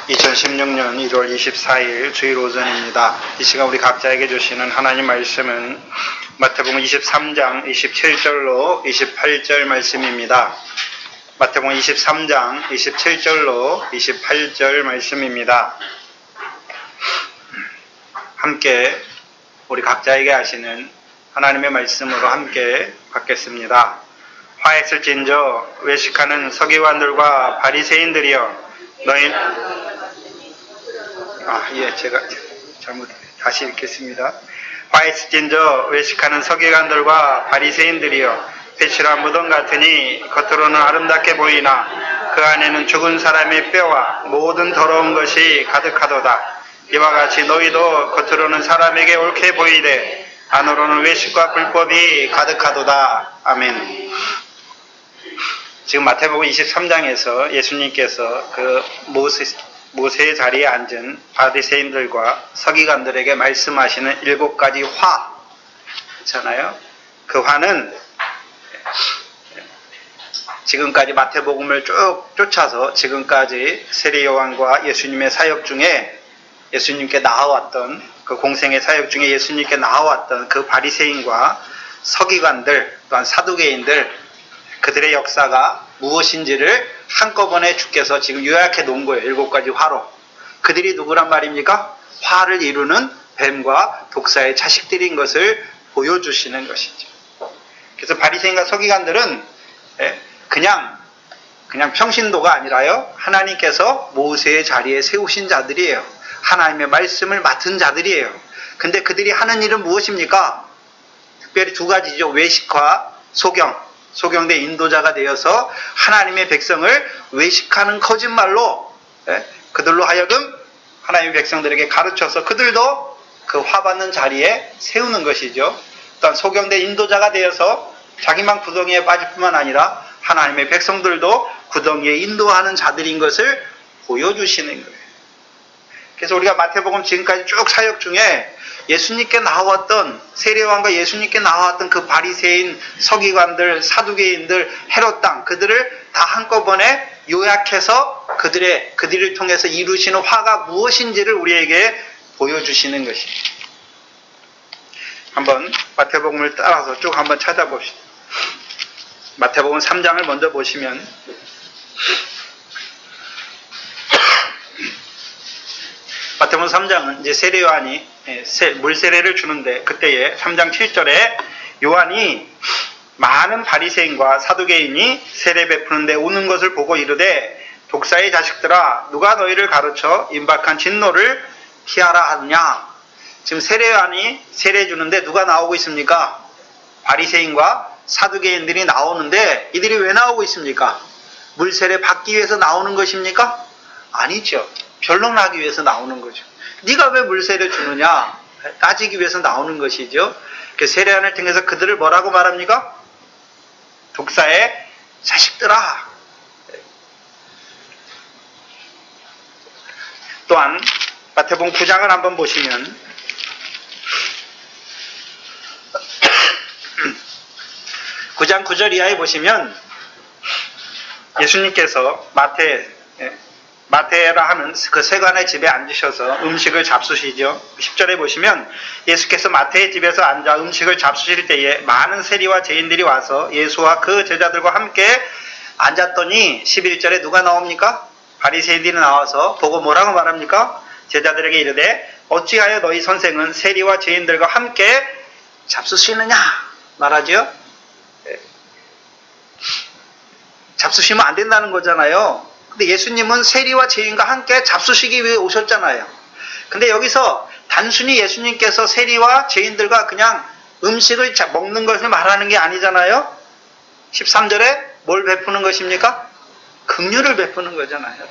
2016년 1월 24일 주일 오전입니다. 이 시간 우리 각자에게 주시는 하나님 말씀은 마태복음 23장 27절로 28절 말씀입니다. 마태복음 23장 27절로 28절 말씀입니다. 함께 우리 각자에게 하시는 하나님의 말씀으로 함께 받겠습니다. 화했을진저 외식하는 서기관들과 바리새인들이여 너희 제가 다시 읽겠습니다. 화했을진저 외식하는 서기관들과 바리새인들이여 배실한 무덤 같으니 겉으로는 아름답게 보이나 그 안에는 죽은 사람의 뼈와 모든 더러운 것이 가득하도다. 이와 같이 너희도 겉으로는 사람에게 옳게 보이되 안으로는 외식과 불법이 가득하도다. 아멘. 지금 마태복음 23장에서 예수님께서 그 모세의 자리에 앉은 바리새인들과 서기관들에게 말씀하시는 7가지 화잖아요. 그 화는 지금까지 마태복음을 쭉 쫓아서 지금까지 세례 요한과 예수님의 사역 중에 예수님께 나와왔던 그 공생의 사역 중에 예수님께 나와왔던 그 바리새인과 서기관들 또한 사두개인들 그들의 역사가 무엇인지를 한꺼번에 주께서 지금 요약해 놓은 거예요. 7가지 화로. 그들이 누구란 말입니까? 화를 이루는 뱀과 독사의 자식들인 것을 보여주시는 것이죠. 그래서 바리새인과 서기관들은 그냥 평신도가 아니라요. 하나님께서 모세의 자리에 세우신 자들이에요. 하나님의 말씀을 맡은 자들이에요. 근데 그들이 하는 일은 무엇입니까? 특별히 2가지죠. 외식과 소경대 인도자가 되어서 하나님의 백성을 외식하는 거짓말로 그들로 하여금 하나님의 백성들에게 가르쳐서 그들도 그 화받는 자리에 세우는 것이죠. 또한 소경대 인도자가 되어서 자기만 구덩이에 빠질 뿐만 아니라 하나님의 백성들도 구덩이에 인도하는 자들인 것을 보여주시는 거예요. 그래서 우리가 마태복음 지금까지 쭉 사역 중에 예수님께 나왔던 세례요한과 예수님께 나왔던 그 바리새인, 서기관들, 사두개인들, 헤롯 땅 그들을 다 한꺼번에 요약해서 그들을 통해서 이루시는 화가 무엇인지를 우리에게 보여주시는 것입니다. 한번 마태복음을 따라서 쭉 한번 찾아봅시다. 마태복음 3장을 먼저 보시면 마태복음 3장은 이제 세례 요한이 물세례를 주는데 그때에 3장 7절에 요한이 많은 바리새인과 사두개인이 세례 베푸는데 오는 것을 보고 이르되 독사의 자식들아 누가 너희를 가르쳐 임박한 진노를 피하라 하느냐. 지금 세례 요한이 세례 주는데 누가 나오고 있습니까? 바리새인과 사두개인들이 나오는데 이들이 왜 나오고 있습니까? 물세례 받기 위해서 나오는 것입니까? 아니죠. 변론하기 위해서 나오는 거죠. 네가 왜 물세례 주느냐 따지기 위해서 나오는 것이죠. 그 세례안을 통해서 그들을 뭐라고 말합니까? 독사의 자식들아. 또한 마태복음 9장을 한번 보시면 9장 9절 이하에 보시면 예수님께서 마태라 하는 그 세관의 집에 앉으셔서 음식을 잡수시죠. 10절에 보시면 예수께서 마태의 집에서 앉아 음식을 잡수실 때에 많은 세리와 죄인들이 와서 예수와 그 제자들과 함께 앉았더니 11절에 누가 나옵니까? 바리새인들이 나와서 보고 뭐라고 말합니까? 제자들에게 이르되 어찌하여 너희 선생은 세리와 죄인들과 함께 잡수시느냐 말하죠. 잡수시면 안 된다는 거잖아요. 근데 예수님은 세리와 죄인과 함께 잡수시기 위해 오셨잖아요. 근데 여기서 단순히 예수님께서 세리와 죄인들과 그냥 음식을 먹는 것을 말하는 게 아니잖아요. 13절에 뭘 베푸는 것입니까? 긍휼을 베푸는 거잖아요.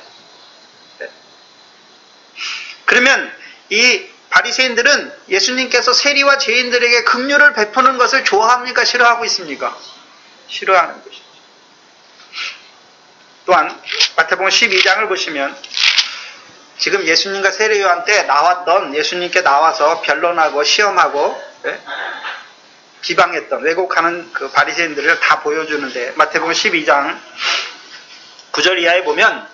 그러면 이 바리새인들은 예수님께서 세리와 죄인들에게 긍휼을 베푸는 것을 좋아합니까? 싫어하고 있습니까? 싫어하는 것이죠. 또한 마태복음 12장을 보시면 지금 예수님과 세례 요한 때 나왔던 예수님께 나와서 변론하고 시험하고 비방했던 왜곡하는 그 바리새인들을 다 보여주는데 마태복음 12장 9절 이하에 보면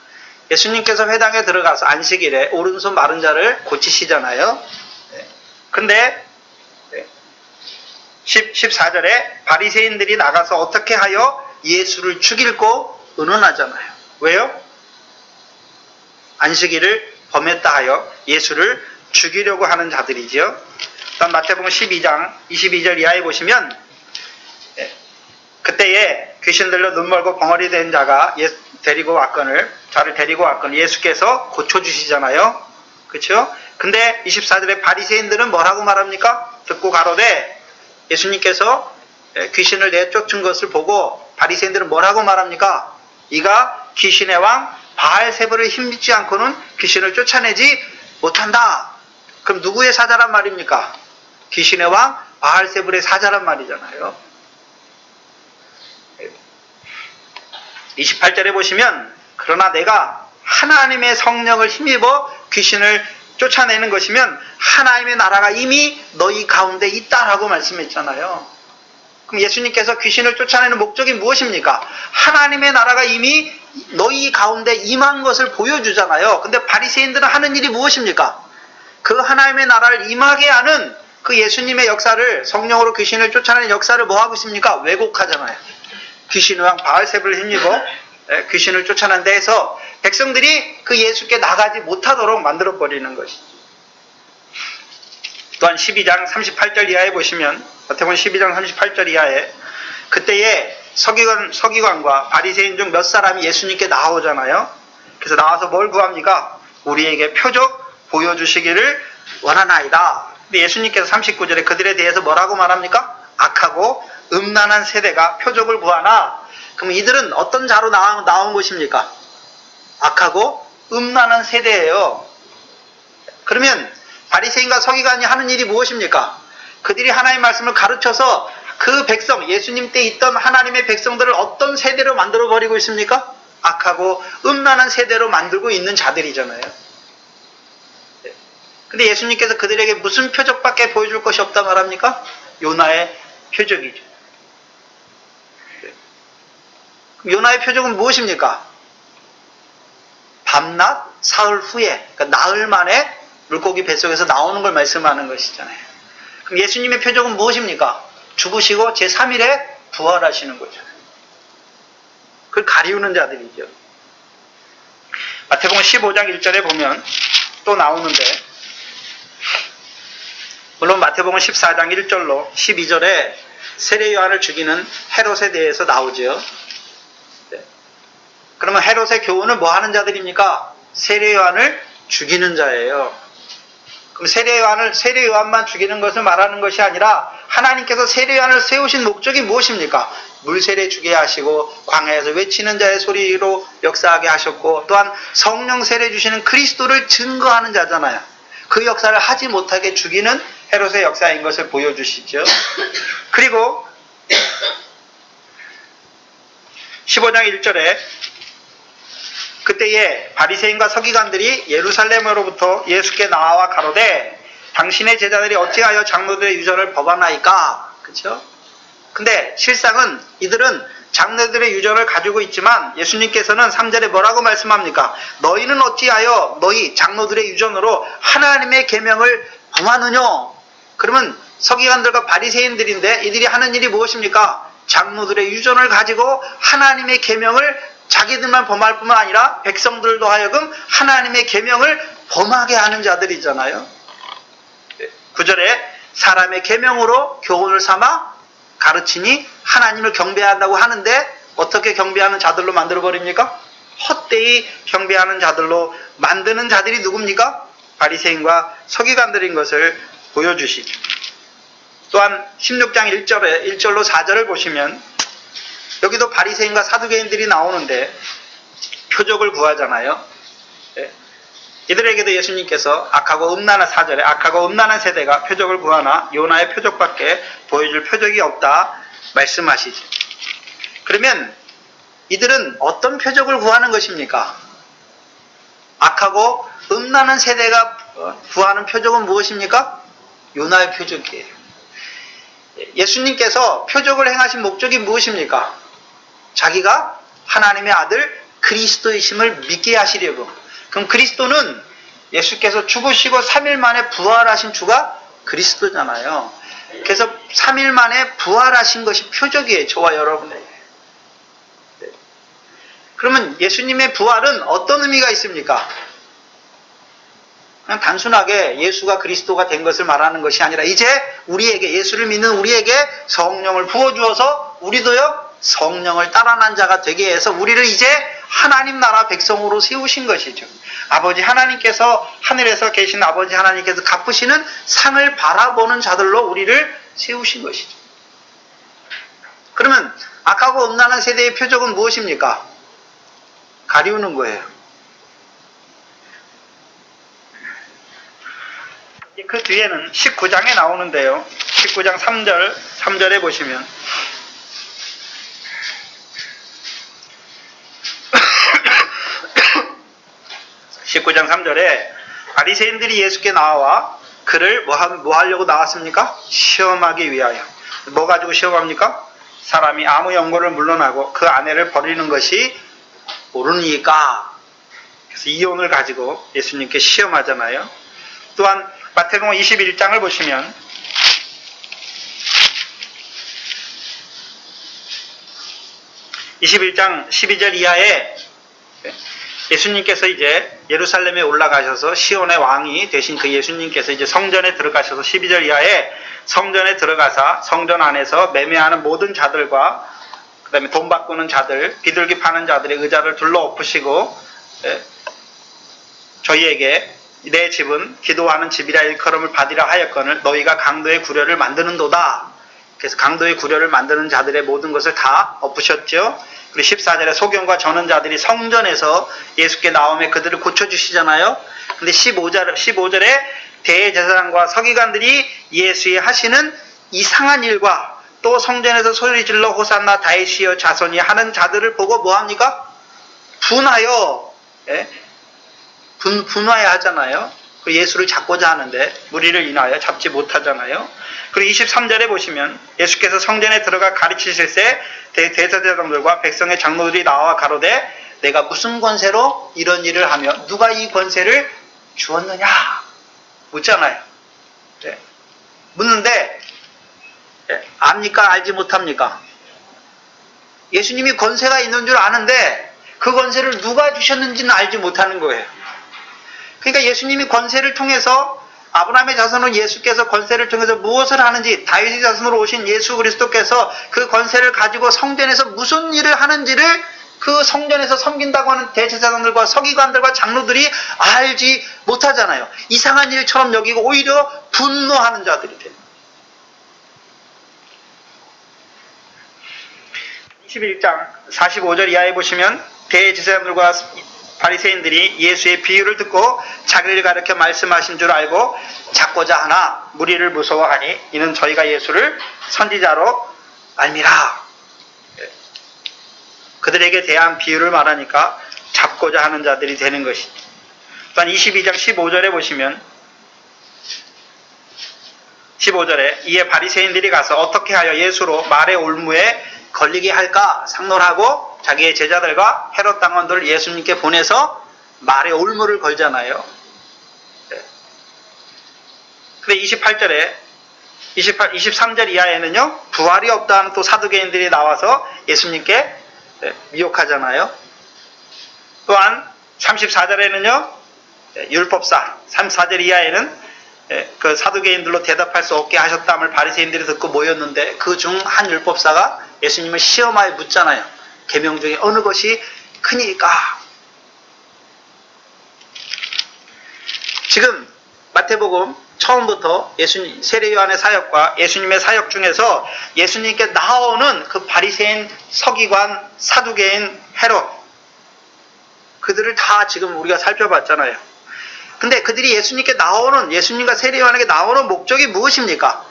예수님께서 회당에 들어가서 안식일에 오른손 마른 자를 고치시잖아요. 근데 14절에 바리새인들이 나가서 어떻게 하여 예수를 죽이고 의논하잖아요. 왜요? 안식일을 범했다 하여 예수를 죽이려고 하는 자들이지요. 일단 마태복음 12장 22절 이하에 보시면 그때에 귀신 들려 눈 멀고 벙어리 된 자가 자를 데리고 왔거늘 예수께서 고쳐주시잖아요. 그렇죠? 근데 24절에 바리새인들은 뭐라고 말합니까? 듣고 가로되 예수님께서 귀신을 내쫓은 것을 보고 바리새인들은 뭐라고 말합니까? 이가 귀신의 왕 바알세불을 힘입지 않고는 귀신을 쫓아내지 못한다. 그럼 누구의 사자란 말입니까? 귀신의 왕 바알세불의 사자란 말이잖아요. 28절에 보시면 그러나 내가 하나님의 성령을 힘입어 귀신을 쫓아내는 것이면 하나님의 나라가 이미 너희 가운데 있다라고 말씀했잖아요. 그럼 예수님께서 귀신을 쫓아내는 목적이 무엇입니까? 하나님의 나라가 이미 너희 가운데 임한 것을 보여주잖아요. 근데 바리새인들은 하는 일이 무엇입니까? 그 하나님의 나라를 임하게 하는 그 예수님의 역사를, 성령으로 귀신을 쫓아내는 역사를 뭐 하고 있습니까? 왜곡하잖아요. 귀신의 왕 바알세불을 힘입어 귀신을 쫓아낸 데에서 백성들이 그 예수께 나가지 못하도록 만들어버리는 것이죠. 또한 12장 38절 이하에 보시면 마태복음 12장 38절 이하에 그때에 서기관과 바리새인 중 몇 사람이 예수님께 나오잖아요. 그래서 나와서 뭘 구합니까? 우리에게 표적 보여주시기를 원하나이다. 근데 예수님께서 39절에 그들에 대해서 뭐라고 말합니까? 악하고 음란한 세대가 표적을 구하나. 그럼 이들은 어떤 자로 나온 것입니까? 악하고 음란한 세대예요. 그러면 바리새인과 서기관이 하는 일이 무엇입니까? 그들이 하나님의 말씀을 가르쳐서 그 백성, 예수님 때 있던 하나님의 백성들을 어떤 세대로 만들어버리고 있습니까? 악하고 음란한 세대로 만들고 있는 자들이잖아요. 근데 예수님께서 그들에게 무슨 표적밖에 보여줄 것이 없다 말합니까? 요나의 표적이죠. 요나의 표적은 무엇입니까? 밤낮 사흘 후에, 그러니까 나흘 만에 물고기 뱃속에서 나오는 걸 말씀하는 것이잖아요. 그럼 예수님의 표적은 무엇입니까? 죽으시고 제3일에 부활하시는 거죠. 그걸 가리우는 자들이죠. 마태복음 15장 1절에 보면 또 나오는데, 물론 마태복음 14장 1절로 12절에 세례 요한을 죽이는 헤롯에 대해서 나오죠. 그러면 헤롯의 교훈은 뭐 하는 자들입니까? 세례 요한을 죽이는 자예요. 그럼 세례 요한만 죽이는 것을 말하는 것이 아니라 하나님께서 세례 요한을 세우신 목적이 무엇입니까? 물세례 주게 하시고 광야에서 외치는 자의 소리로 역사하게 하셨고, 또한 성령 세례 주시는 그리스도를 증거하는 자잖아요. 그 역사를 하지 못하게 죽이는 헤롯의 역사인 것을 보여주시죠. 그리고 15장 1절에 그때에 바리새인과 서기관들이 예루살렘으로부터 예수께 나와 가로되 당신의 제자들이 어찌하여 장로들의 유전을 법하나이까? 그렇죠? 근데 실상은 이들은 장로들의 유전을 가지고 있지만 예수님께서는 3절에 뭐라고 말씀합니까? 너희는 어찌하여 너희 장로들의 유전으로 하나님의 계명을 범하느냐? 그러면 서기관들과 바리새인들인데 이들이 하는 일이 무엇입니까? 장로들의 유전을 가지고 하나님의 계명을 자기들만 범할 뿐만 아니라 백성들도 하여금 하나님의 계명을 범하게 하는 자들이잖아요. 9절에 사람의 계명으로 교훈을 삼아 가르치니 하나님을 경배한다고 하는데 어떻게 경배하는 자들로 만들어버립니까? 헛되이 경배하는 자들로 만드는 자들이 누굽니까? 바리새인과 서기관들인 것을 보여주시죠. 또한 16장 1절로 4절을 보시면 여기도 바리새인과 사두개인들이 나오는데 표적을 구하잖아요. 이들에게도 예수님께서 악하고 음란한 4절에 악하고 음란한 세대가 표적을 구하나 요나의 표적밖에 보여줄 표적이 없다 말씀하시죠. 그러면 이들은 어떤 표적을 구하는 것입니까? 악하고 음란한 세대가 구하는 표적은 무엇입니까? 요나의 표적이에요. 예수님께서 표적을 행하신 목적이 무엇입니까? 자기가 하나님의 아들 그리스도이심을 믿게 하시려고. 그럼 그리스도는 예수께서 죽으시고 3일 만에 부활하신 주가 그리스도잖아요. 그래서 3일 만에 부활하신 것이 표적이에요. 저와 여러분에게. 네. 그러면 예수님의 부활은 어떤 의미가 있습니까? 그냥 단순하게 예수가 그리스도가 된 것을 말하는 것이 아니라 이제 우리에게, 예수를 믿는 우리에게 성령을 부어주어서 우리도요 성령을 따라난 자가 되게 해서 우리를 이제 하나님 나라 백성으로 세우신 것이죠. 아버지 하나님께서, 하늘에서 계신 아버지 하나님께서 갚으시는 상을 바라보는 자들로 우리를 세우신 것이죠. 그러면 악하고 음란한 세대의 표적은 무엇입니까? 가리우는 거예요. 그 뒤에는 19장에 나오는데요. 19장 3절에 보시면 (19장 3절에) 바리새인들이 예수께 나와 그를 뭐 하려고 나왔습니까? 시험하기 위하여. 뭐 가지고 시험합니까? 사람이 아무 연고를 물러나고 그 아내를 버리는 것이 옳으니까. 그래서 이혼을 가지고 예수님께 시험하잖아요. 또한 마태복음 21장을 보시면 (21장 12절) 이하에 예수님께서 이제 예루살렘에 올라가셔서 시온의 왕이 되신 그 예수님께서 이제 성전에 들어가셔서 12절 이하에 성전에 들어가사 성전 안에서 매매하는 모든 자들과 그 다음에 돈 바꾸는 자들, 비둘기 파는 자들의 의자를 둘러 엎으시고 저희에게 내 집은 기도하는 집이라 일컬음을 받으라 하였거늘 너희가 강도의 구려를 만드는도다. 그래서 강도의 구려를 만드는 자들의 모든 것을 다 엎으셨죠. 그리고 14절에 소경과 전원자들이 성전에서 예수께 나오며 그들을 고쳐주시잖아요. 근데 15절에 대제사장과 서기관들이 예수의 하시는 이상한 일과 또 성전에서 소리질러 호산나 다윗이여 자손이 하는 자들을 보고 뭐합니까? 분하여, 분하여 하잖아요. 예수를 잡고자 하는데 무리를 인하여 잡지 못하잖아요. 그리고 23절에 보시면 예수께서 성전에 들어가 가르치실새 대제사장들과 백성의 장로들이 나와 가로되 내가 무슨 권세로 이런 일을 하며 누가 이 권세를 주었느냐 묻잖아요. 네. 묻는데 압니까? 알지 못합니까? 예수님이 권세가 있는 줄 아는데 그 권세를 누가 주셨는지는 알지 못하는 거예요. 그러니까 예수님이 권세를 통해서 아브라함의 자손은 예수께서 권세를 통해서 무엇을 하는지, 다윗의 자손으로 오신 예수 그리스도께서 그 권세를 가지고 성전에서 무슨 일을 하는지를 그 성전에서 섬긴다고 하는 대제사장들과 서기관들과 장로들이 알지 못하잖아요. 이상한 일처럼 여기고 오히려 분노하는 자들이 돼요. 21장 45절 이하에 보시면 대제사장들과 바리새인들이 예수의 비유를 듣고 자기를 가르쳐 말씀하신 줄 알고 잡고자 하나 무리를 무서워하니 이는 저희가 예수를 선지자로 알미라. 그들에게 대한 비유를 말하니까 잡고자 하는 자들이 되는 것이죠. 또한 22장 15절에 보시면 15절에 이에 바리새인들이 가서 어떻게 하여 예수로 말의 올무에 걸리게 할까 상론하고 자기의 제자들과 헤롯 당원들을 예수님께 보내서 말의 올무를 걸잖아요. 근데 28절에 23절 이하에는요 부활이 없다는 또 사두개인들이 나와서 예수님께 미혹하잖아요. 또한 34절에는요 율법사, 34절 이하에는 그 사두개인들로 대답할 수 없게 하셨다함을 바리새인들이 듣고 모였는데 그 중 한 율법사가 예수님을 시험하여 묻잖아요. 계명 중에 어느 것이 크니까? 지금 마태복음 처음부터 예수님 세례 요한의 사역과 예수님의 사역 중에서 예수님께 나오는 그 바리새인, 서기관, 사두개인, 헤롯 그들을 다 지금 우리가 살펴봤잖아요. 근데 그들이 예수님께 나오는, 예수님과 세례 요한에게 나오는 목적이 무엇입니까?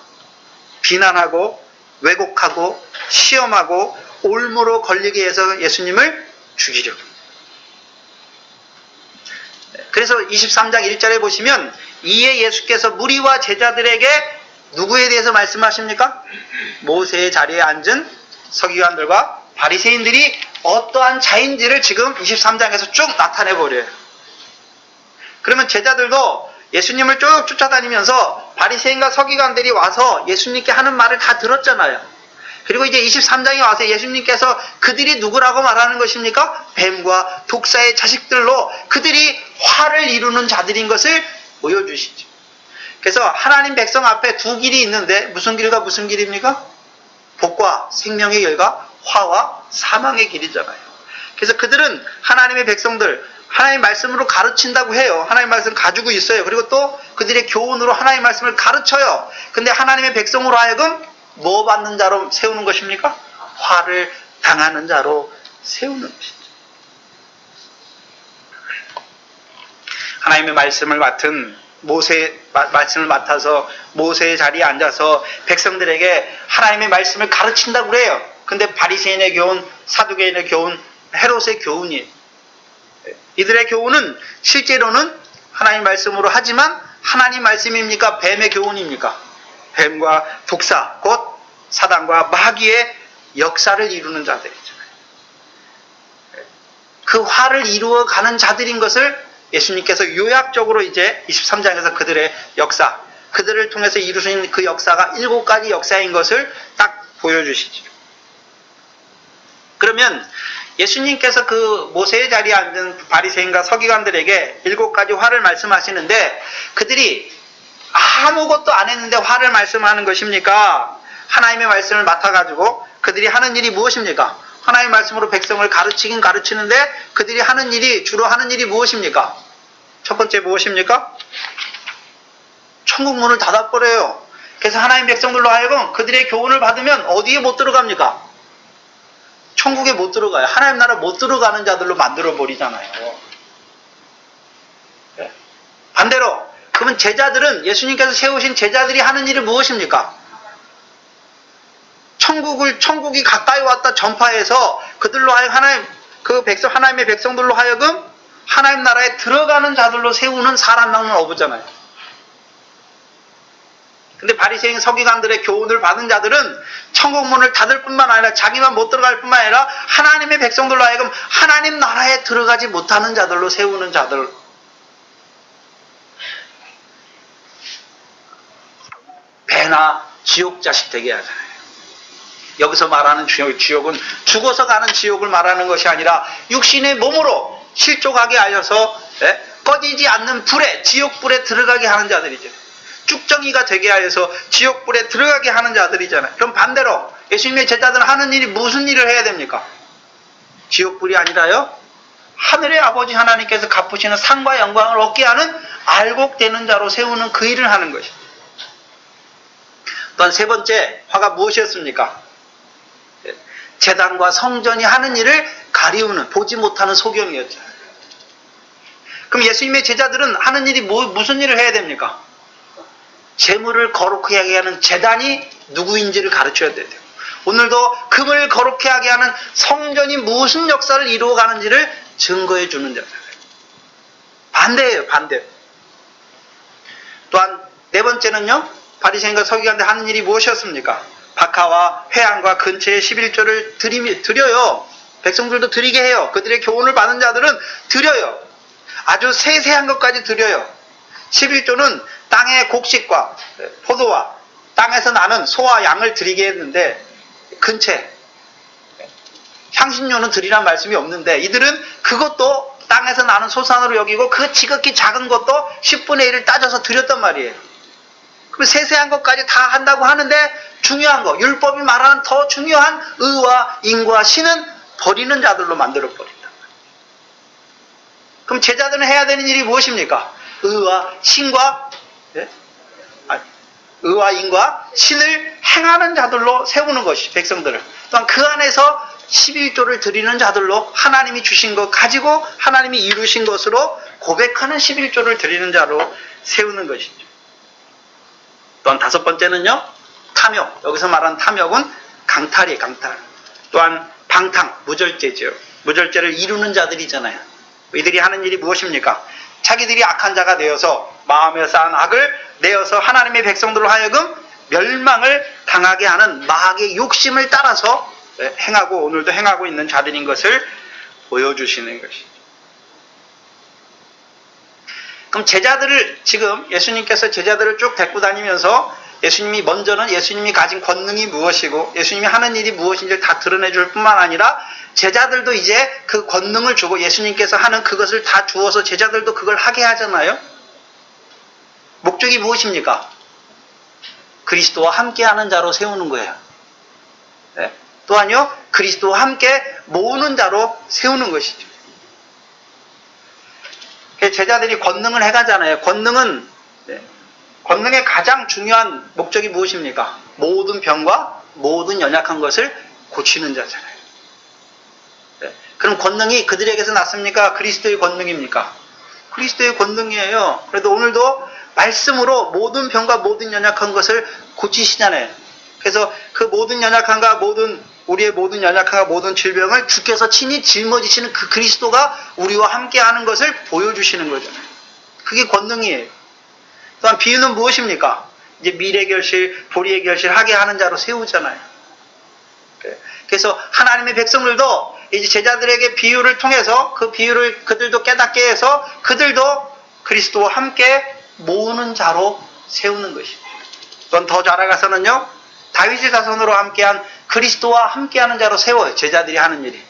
비난하고 왜곡하고 시험하고 올무로 걸리게 해서 예수님을 죽이려고. 그래서 23장 1절에 보시면 이에 예수께서 무리와 제자들에게 누구에 대해서 말씀하십니까? 모세의 자리에 앉은 서기관들과 바리새인들이 어떠한 자인지를 지금 23장에서 쭉 나타내버려요. 그러면 제자들도 예수님을 쭉 쫓아다니면서 바리새인과 서기관들이 와서 예수님께 하는 말을 다 들었잖아요. 그리고 이제 23장에 와서 예수님께서 그들이 누구라고 말하는 것입니까? 뱀과 독사의 자식들로 그들이 화를 이루는 자들인 것을 보여주시죠. 그래서 하나님 백성 앞에 두 길이 있는데 무슨 길과 무슨 길입니까? 복과 생명의 길과 화와 사망의 길이잖아요. 그래서 그들은 하나님의 백성들, 하나님의 말씀으로 가르친다고 해요. 하나님의 말씀 가지고 있어요. 그리고 또 그들의 교훈으로 하나님의 말씀을 가르쳐요. 근데 하나님의 백성으로 하여금 뭐 받는 자로 세우는 것입니까? 화를 당하는 자로 세우는 것이죠. 하나님의 말씀을 말씀을 맡아서 모세의 자리에 앉아서 백성들에게 하나님의 말씀을 가르친다고 그래요. 근데 바리새인의 교훈, 사두개인의 교훈, 헤롯의 교훈이에요. 이들의 교훈은 실제로는 하나님 말씀으로 하지만 하나님 말씀입니까? 뱀의 교훈입니까? 뱀과 독사, 곧 사단과 마귀의 역사를 이루는 자들이잖아요. 그 화를 이루어가는 자들인 것을 예수님께서 요약적으로 이제 23장에서 그들의 역사, 그들을 통해서 이루신 그 역사가 7가지 역사인 것을 딱 보여주시죠. 그러면 예수님께서 그 모세의 자리에 앉은 바리새인과 서기관들에게 7가지 화를 말씀하시는데 그들이 아무것도 안 했는데 화를 말씀하는 것입니까? 하나님의 말씀을 맡아가지고 그들이 하는 일이 무엇입니까? 하나님의 말씀으로 백성을 가르치긴 가르치는데 그들이 주로 하는 일이 무엇입니까? 첫 번째 무엇입니까? 천국 문을 닫아버려요. 그래서 하나님 백성들로 하여금 그들의 교훈을 받으면 어디에 못 들어갑니까? 천국에 못 들어가요. 하나님 나라 못 들어가는 자들로 만들어버리잖아요. 반대로 그러면 제자들은 예수님께서 세우신 제자들이 하는 일이 무엇입니까? 천국이 가까이 왔다 전파해서 그들로 하여금 하나님의 백성들로 하여금 하나님 나라에 들어가는 자들로 세우는 사람당은 어부잖아요. 근데 바리새인 서기관들의 교훈을 받은 자들은 천국 문을 닫을 뿐만 아니라 자기만 못 들어갈 뿐만 아니라 하나님의 백성들로 하여금 하나님 나라에 들어가지 못하는 자들로 세우는 자들. 배나 지옥 자식 되게 하잖아요. 여기서 말하는 지옥은 죽어서 가는 지옥을 말하는 것이 아니라 육신의 몸으로 실족하게 하여서 꺼지지 않는 지옥불에 들어가게 하는 자들이죠. 쭉정이가 되게 하여서 지옥불에 들어가게 하는 자들이잖아요. 그럼 반대로 예수님의 제자들은 하는 일이 무슨 일을 해야 됩니까? 지옥불이 아니라요, 하늘의 아버지 하나님께서 갚으시는 상과 영광을 얻게 하는 알곡되는 자로 세우는 그 일을 하는 것입니다. 또한 세 번째 화가 무엇이었습니까? 제단과 성전이 하는 일을 가리우는, 보지 못하는 소경이었죠. 그럼 예수님의 제자들은 하는 일이 무슨 일을 해야 됩니까? 재물을 거룩하게 하게 하는 제단이 누구인지를 가르쳐야 돼요. 오늘도 금을 거룩하게 하게 하는 성전이 무슨 역사를 이루어가는지를 증거해 주는 자들. 반대예요, 반대. 또한 네 번째는요, 바리새인과 서기관들 하는 일이 무엇이었습니까? 박하와 회향과 근처에 11조를 드려요. 백성들도 드리게 해요. 그들의 교훈을 받은 자들은 드려요. 아주 세세한 것까지 드려요. 11조는 땅의 곡식과 포도와 땅에서 나는 소와 양을 드리게 했는데 근처에 향신료는 드리란 말씀이 없는데 이들은 그것도 땅에서 나는 소산으로 여기고 그 지극히 작은 것도 10분의 1을 따져서 드렸단 말이에요. 그럼 세세한 것까지 다 한다고 하는데 중요한 거, 율법이 말하는 더 중요한 의와 인과 신은 버리는 자들로 만들어버린다. 그럼 제자들은 해야 되는 일이 무엇입니까? 의와 인과 신을 행하는 자들로 세우는 것이 백성들을. 또한 그 안에서 11조를 드리는 자들로 하나님이 주신 것 가지고 하나님이 이루신 것으로 고백하는 11조를 드리는 자로 세우는 것이죠. 또한 다섯 번째는요, 탐욕. 여기서 말하는 탐욕은 강탈이에요, 강탈. 또한 방탕, 무절제죠. 무절제를 이루는 자들이잖아요. 이들이 하는 일이 무엇입니까? 자기들이 악한 자가 되어서 마음에 쌓은 악을 내어서 하나님의 백성들로 하여금 멸망을 당하게 하는 마귀의 욕심을 따라서 행하고 오늘도 행하고 있는 자들인 것을 보여주시는 것이죠. 그럼 제자들을 지금 예수님께서 제자들을 쭉 데리고 다니면서 예수님이 먼저는 예수님이 가진 권능이 무엇이고 예수님이 하는 일이 무엇인지를 다 드러내 줄 뿐만 아니라 제자들도 이제 그 권능을 주고 예수님께서 하는 그것을 다 주어서 제자들도 그걸 하게 하잖아요. 목적이 무엇입니까? 그리스도와 함께하는 자로 세우는 거예요. 네? 또한요, 그리스도와 함께 모으는 자로 세우는 것이죠. 제자들이 권능을 해가잖아요. 권능은 권능의 가장 중요한 목적이 무엇입니까? 모든 병과 모든 연약한 것을 고치는 자잖아요. 네. 그럼 권능이 그들에게서 났습니까? 그리스도의 권능입니까? 그리스도의 권능이에요. 그래도 오늘도 말씀으로 모든 병과 모든 연약한 것을 고치시잖아요. 그래서 그 모든 연약함과 우리의 모든 연약함과 모든 질병을 주께서 친히 짊어지시는 그 그리스도가 우리와 함께하는 것을 보여주시는 거잖아요. 그게 권능이에요. 또한 비유는 무엇입니까? 이제 미래 결실, 도리의 결실 하게 하는 자로 세우잖아요. 그래서 하나님의 백성들도 이제 제자들에게 비유를 통해서 그 비유를 그들도 깨닫게 해서 그들도 그리스도와 함께 모으는 자로 세우는 것입니다. 또한 더 자라가서는요, 다윗의 자손으로 함께한 그리스도와 함께하는 자로 세워요. 제자들이 하는 일이.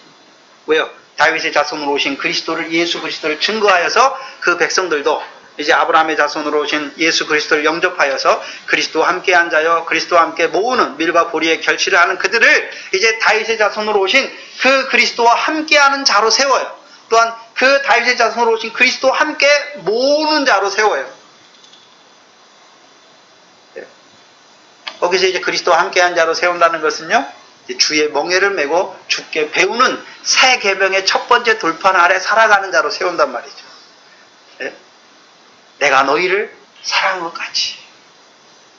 왜요? 다윗의 자손으로 오신 그리스도를, 예수 그리스도를 증거하여서 그 백성들도 이제 아브라함의 자손으로 오신 예수 그리스도를 영접하여서 그리스도와 함께한 자여 그리스도와 함께 모으는 밀과 보리의 결실을 하는 그들을 이제 다윗의 자손으로 오신 그 그리스도와 함께하는 자로 세워요. 또한 그 다윗의 자손으로 오신 그리스도와 함께 모으는 자로 세워요. 거기서 이제 그리스도와 함께한 자로 세운다는 것은요, 주의 멍에를 메고 주께 배우는 새 계명의 첫 번째 돌판 아래 살아가는 자로 세운단 말이죠. 내가 너희를 사랑한 것 같이.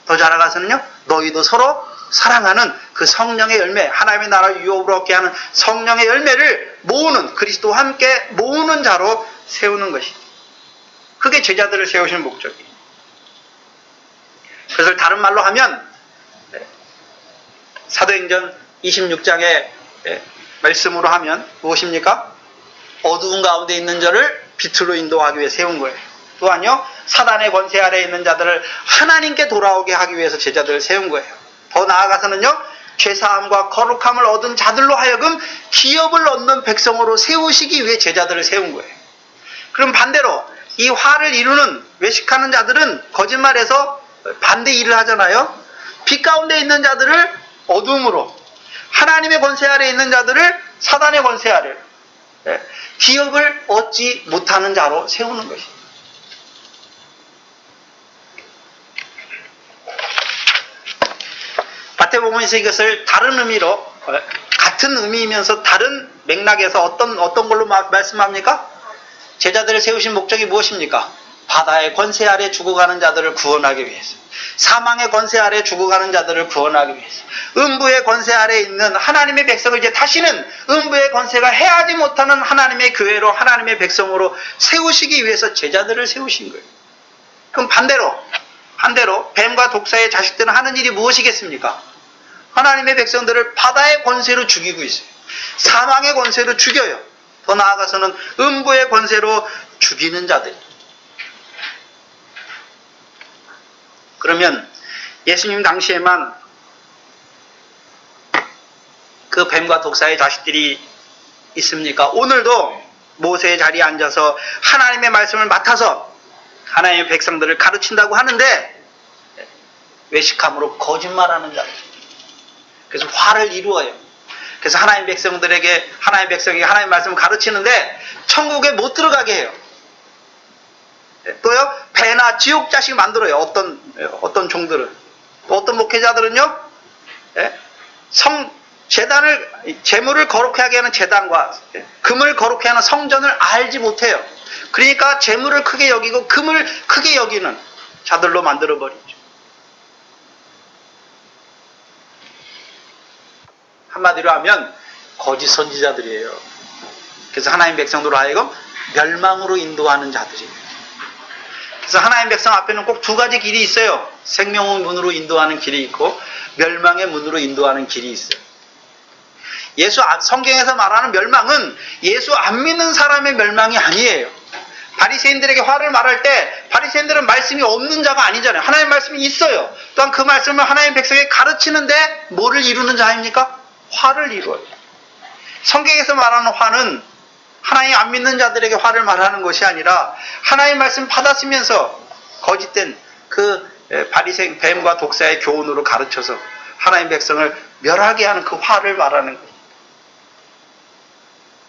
더 자라가서는요, 너희도 서로 사랑하는 그 성령의 열매, 하나님의 나라를 유업으로 얻게 하는 성령의 열매를 모으는, 그리스도와 함께 모으는 자로 세우는 것이죠. 그게 제자들을 세우시는 목적이에요. 그것을 다른 말로 하면 사도행전 26장의 말씀으로 하면 무엇입니까? 어두운 가운데 있는 자를 빛으로 인도하기 위해 세운 거예요. 또한요, 사단의 권세 아래에 있는 자들을 하나님께 돌아오게 하기 위해서 제자들을 세운 거예요. 더 나아가서는요, 죄사함과 거룩함을 얻은 자들로 하여금 기업을 얻는 백성으로 세우시기 위해 제자들을 세운 거예요. 그럼 반대로 이 화를 이루는 외식하는 자들은 거짓말해서 반대 일을 하잖아요. 빛 가운데 있는 자들을 어둠으로, 하나님의 권세 아래에 있는 자들을 사단의 권세 아래, 기업을 얻지 못하는 자로 세우는 것입니다. 마태복음에서 이것을 다른 의미로, 같은 의미이면서 다른 맥락에서 어떤 걸로 말씀합니까? 제자들을 세우신 목적이 무엇입니까? 바다의 권세 아래 죽어가는 자들을 구원하기 위해서, 사망의 권세 아래 죽어가는 자들을 구원하기 위해서, 음부의 권세 아래 있는 하나님의 백성을 이제 다시는 음부의 권세가 해하지 못하는 하나님의 교회로, 하나님의 백성으로 세우시기 위해서 제자들을 세우신 거예요. 그럼 반대로 뱀과 독사의 자식들은 하는 일이 무엇이겠습니까? 하나님의 백성들을 바다의 권세로 죽이고 있어요. 사망의 권세로 죽여요. 더 나아가서는 음부의 권세로 죽이는 자들. 그러면 예수님 당시에만 그 뱀과 독사의 자식들이 있습니까? 오늘도 모세의 자리에 앉아서 하나님의 말씀을 맡아서 하나님의 백성들을 가르친다고 하는데 외식함으로 거짓말하는 자들. 그래서 화를 이루어요. 그래서 하나님의 백성에게 하나님의 말씀을 가르치는데 천국에 못 들어가게 해요. 또요, 배나 지옥 자식 만들어요. 어떤 종들은. 또 어떤 목회자들은요, 재물을 거룩하게 하게 하는 제단과 금을 거룩하게 하는 성전을 알지 못해요. 그러니까 재물을 크게 여기고 금을 크게 여기는 자들로 만들어버리죠. 한마디로 하면 거짓 선지자들이에요. 그래서 하나님 백성들로 하여금 멸망으로 인도하는 자들이에요. 그래서 하나님 백성 앞에는 꼭 두 가지 길이 있어요. 생명의 문으로 인도하는 길이 있고 멸망의 문으로 인도하는 길이 있어요. 성경에서 말하는 멸망은 예수 안 믿는 사람의 멸망이 아니에요. 바리새인들에게 화를 말할 때 바리새인들은 말씀이 없는 자가 아니잖아요. 하나님의 말씀이 있어요. 또한 그 말씀을 하나님의 백성에게 가르치는데 뭐를 이루는 자입니까? 화를 이루어요. 성경에서 말하는 화는 하나님 안 믿는 자들에게 화를 말하는 것이 아니라 하나님의 말씀 받았으면서 거짓된 그 바리새인 뱀과 독사의 교훈으로 가르쳐서 하나님의 백성을 멸하게 하는 그 화를 말하는 거예요.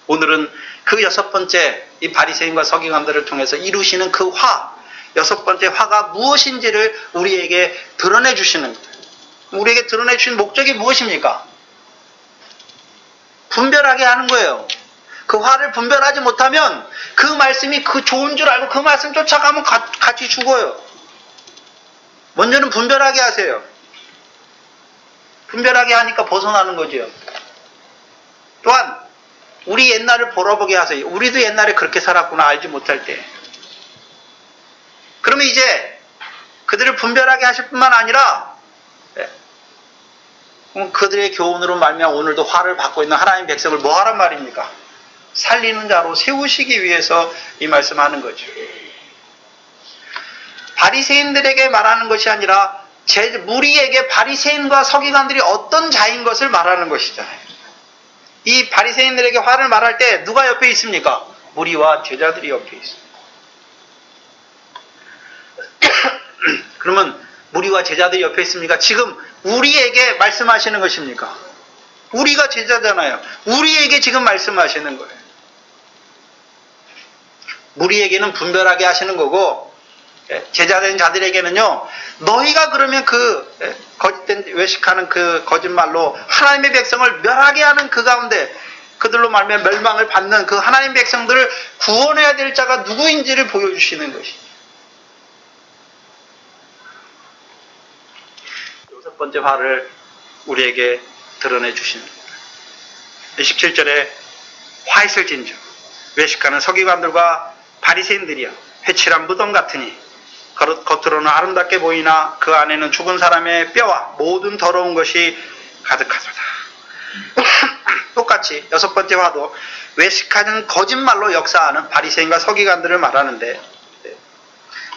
오늘은 그 6번째 이 바리새인과 서기관들을 통해서 이루시는 그 화, 6번째 화가 무엇인지를 우리에게 드러내 주시는 거예요. 우리에게 드러내 주신 목적이 무엇입니까? 분별하게 하는 거예요. 그 화를 분별하지 못하면 그 말씀이 그 좋은 줄 알고 그 말씀 쫓아가면 같이 죽어요. 먼저는 분별하게 하세요. 분별하게 하니까 벗어나는 거죠. 또한 우리 옛날을 돌아보게 하세요. 우리도 옛날에 그렇게 살았구나 알지 못할 때. 그러면 이제 그들을 분별하게 하실 뿐만 아니라 그들의 교훈으로 말미암아 오늘도 화를 받고 있는 하나님의 백성을 뭐 하란 말입니까? 살리는 자로 세우시기 위해서 이 말씀하는 거죠. 바리새인들에게 말하는 것이 아니라 무리에게 바리새인과 서기관들이 어떤 자인 것을 말하는 것이잖아요. 이 바리새인들에게 화를 말할 때 누가 옆에 있습니까? 무리와 제자들이 옆에 있습니다. 그러면 무리와 제자들이 옆에 있습니까? 지금 우리에게 말씀하시는 것입니까? 우리가 제자잖아요. 우리에게 지금 말씀하시는 거예요. 무리에게는 분별하게 하시는 거고 제자된 자들에게는요, 너희가 그러면 그 거짓된 외식하는 그 거짓말로 하나님의 백성을 멸하게 하는 그 가운데 그들로 말미암아 멸망을 받는 그 하나님의 백성들을 구원해야 될 자가 누구인지를 보여주시는 것이죠. 6번째 화를 우리에게 드러내 주시는 겁니다. 27절에 화 있을진저 외식하는 서기관들과 바리새인들이여 회칠한 무덤 같으니 겉으로는 아름답게 보이나 그 안에는 죽은 사람의 뼈와 모든 더러운 것이 가득하도다. 똑같이 6번째 화도 외식하는 거짓말로 역사하는 바리새인과 서기관들을 말하는데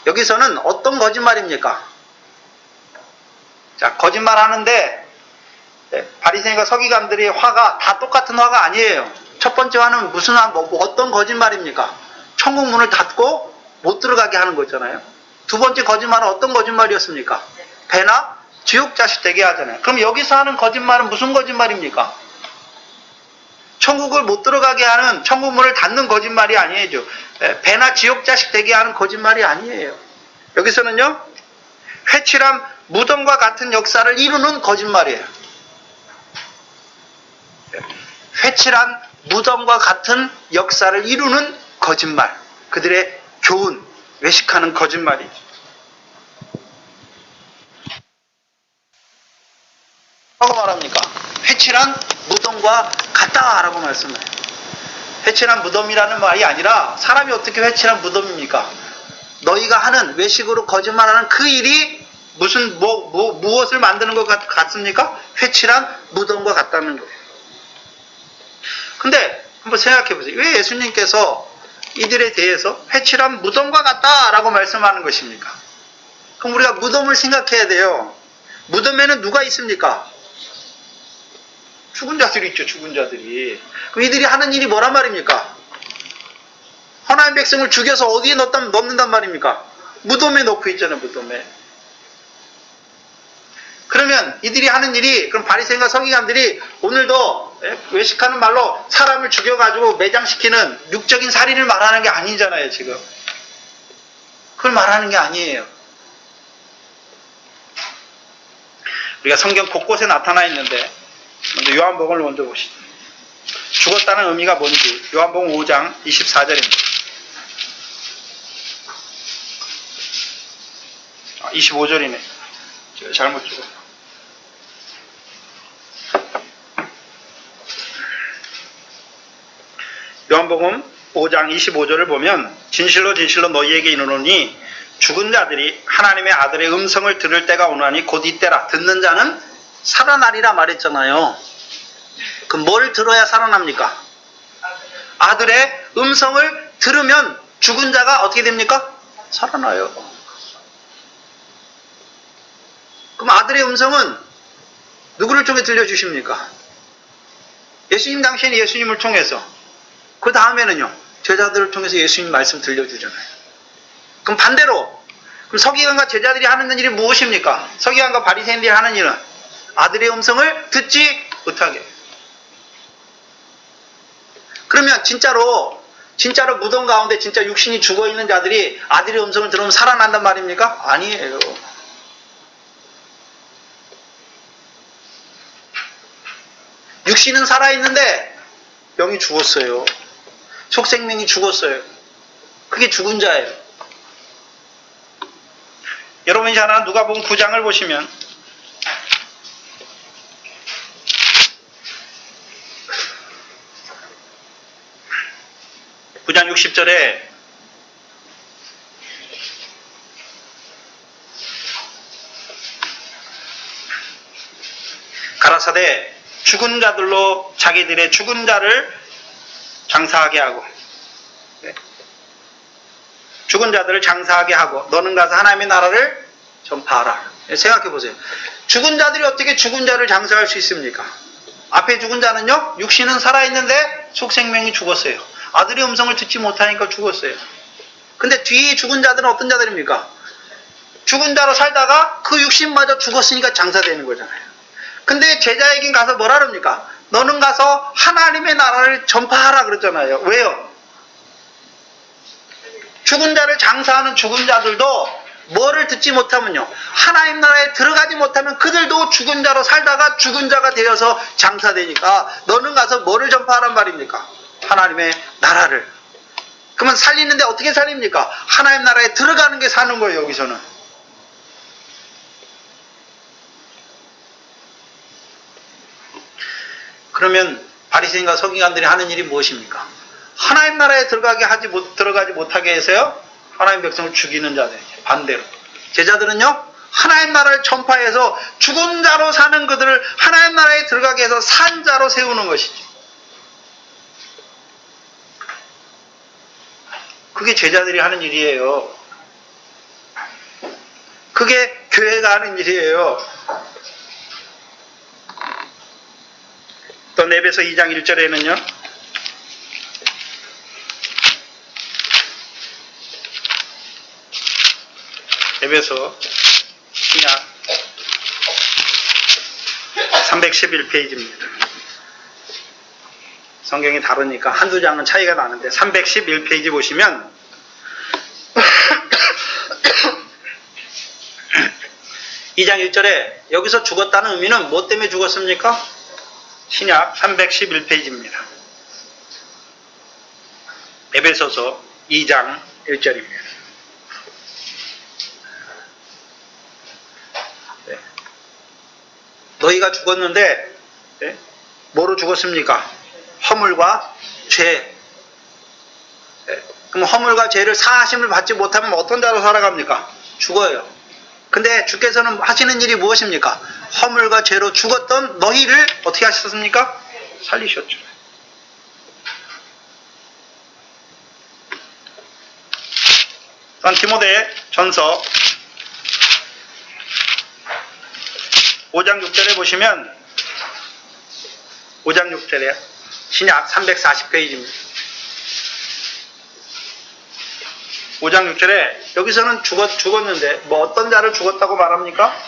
여기서는 어떤 거짓말입니까? 자, 거짓말하는데 바리새인과 서기관들의 화가 다 똑같은 화가 아니에요. 첫 번째 화는 무슨 어떤 거짓말입니까? 천국 문을 닫고 못 들어가게 하는 거잖아요. 두 번째 거짓말은 어떤 거짓말이었습니까? 배나 지옥 자식 되게 하잖아요. 그럼 여기서 하는 거짓말은 무슨 거짓말입니까? 천국을 못 들어가게 하는 천국 문을 닫는 거짓말이 아니에요. 배나 지옥 자식 되게 하는 거짓말이 아니에요. 여기서는요, 회칠한 무덤과 같은 역사를 이루는 거짓말이에요. 회칠한 무덤과 같은 역사를 이루는 거짓말. 그들의 교훈, 외식하는 거짓말이죠. 뭐라고 말합니까? 회칠한 무덤과 같다라고 말씀해요. 회칠한 무덤이라는 말이 아니라 사람이 어떻게 회칠한 무덤입니까? 너희가 하는 외식으로 거짓말하는 그 일이 무엇을 만드는 것 같습니까? 회칠한 무덤과 같다는 거예요. 근데 한번 생각해 보세요. 왜 예수님께서 이들에 대해서 회칠한 무덤과 같다라고 말씀하는 것입니까? 그럼 우리가 무덤을 생각해야 돼요. 무덤에는 누가 있습니까? 죽은 자들이 있죠. 죽은 자들이. 그럼 이들이 하는 일이 뭐란 말입니까? 하나님 백성을 죽여서 어디에 넣는단 말입니까? 무덤에 넣고 있잖아요. 무덤에. 그러면 이들이 하는 일이, 그럼 바리새인과 서기관들이 오늘도 외식하는 말로 사람을 죽여가지고 매장시키는 육적인 살인을 말하는 게 아니잖아요. 지금 그걸 말하는 게 아니에요. 우리가 성경 곳곳에 나타나 있는데 먼저 요한복음을 먼저 보시죠. 죽었다는 의미가 뭔지 요한복음 5장 24절입니다. 25절이네. 제가 잘못 찍었다. 요한복음 5장 25절을 보면 진실로 진실로 너희에게 이르노니 죽은 자들이 하나님의 아들의 음성을 들을 때가 오나니 곧 이때라. 듣는 자는 살아나리라 말했잖아요. 그럼 뭘 들어야 살아납니까? 아들의 음성을 들으면 죽은 자가 어떻게 됩니까? 살아나요. 그럼 아들의 음성은 누구를 통해 들려주십니까? 예수님 당시에는 예수님을 통해서, 그 다음에는요, 제자들을 통해서 예수님 말씀 들려주잖아요. 그럼 반대로, 그럼 서기관과 제자들이 하는 일이 무엇입니까? 서기관과 바리새인들이 하는 일은 아들의 음성을 듣지 못하게. 그러면 진짜로 무덤 가운데 진짜 육신이 죽어있는 자들이 아들의 음성을 들으면 살아난단 말입니까? 아니에요. 육신은 살아있는데 영이 죽었어요. 속생명이 죽었어요. 그게 죽은 자예요. 여러분이 잘 아는 누가복음 9장을 보시면 (9장 60절에) 가라사대 죽은 자들로 자기들의 죽은 자를 장사하게 하고, 죽은 자들을 장사하게 하고 너는 가서 하나님의 나라를 전파하라. 생각해 보세요. 죽은 자들이 어떻게 죽은 자를 장사할 수 있습니까? 앞에 죽은 자는요, 육신은 살아있는데 속생명이 죽었어요. 아들의 음성을 듣지 못하니까 죽었어요. 근데 뒤에 죽은 자들은 어떤 자들입니까? 죽은 자로 살다가 그 육신마저 죽었으니까 장사되는 거잖아요. 근데 제자에겐 가서 뭐라 그럽니까? 너는 가서 하나님의 나라를 전파하라 그랬잖아요. 왜요? 죽은 자를 장사하는 죽은 자들도 뭐를 듣지 못하면요, 하나님 나라에 들어가지 못하면 그들도 죽은 자로 살다가 죽은 자가 되어서 장사되니까 너는 가서 뭐를 전파하란 말입니까? 하나님의 나라를. 그러면 살리는데 어떻게 살립니까? 하나님 나라에 들어가는 게 사는 거예요. 여기서는. 그러면 바리새인과 서기관들이 하는 일이 무엇입니까? 하나님 나라에 들어가지 못하게 해서요, 하나님 백성을 죽이는 자들. 반대로 제자들은요, 하나님 나라를 전파해서 죽은 자로 사는 그들을 하나님 나라에 들어가게 해서 산 자로 세우는 것이죠. 그게 제자들이 하는 일이에요. 그게 교회가 하는 일이에요. 또 에베소 2장 1절에는요, 에베소 신약 311페이지입니다. 성경이 다르니까 한두 장은 차이가 나는데 311페이지 보시면 (2장 1절에) 여기서 죽었다는 의미는 뭐 때문에 죽었습니까? 신약 311페이지입니다. 에베소서 2장 1절입니다. 네. 너희가 죽었는데, 네? 뭐로 죽었습니까? 허물과 죄. 네. 그럼 허물과 죄를 사하심을 받지 못하면 어떤 자로 살아갑니까? 죽어요. 근데 주께서는 하시는 일이 무엇입니까? 허물과 죄로 죽었던 너희를 어떻게 하셨습니까? 살리셨죠. 또한 디모데 전서 5장 6절에 보시면, 5장 6절에 신약 340페이지입니다. 5장 6절에 여기서는 죽었는데 뭐 어떤 자를 죽었다고 말합니까?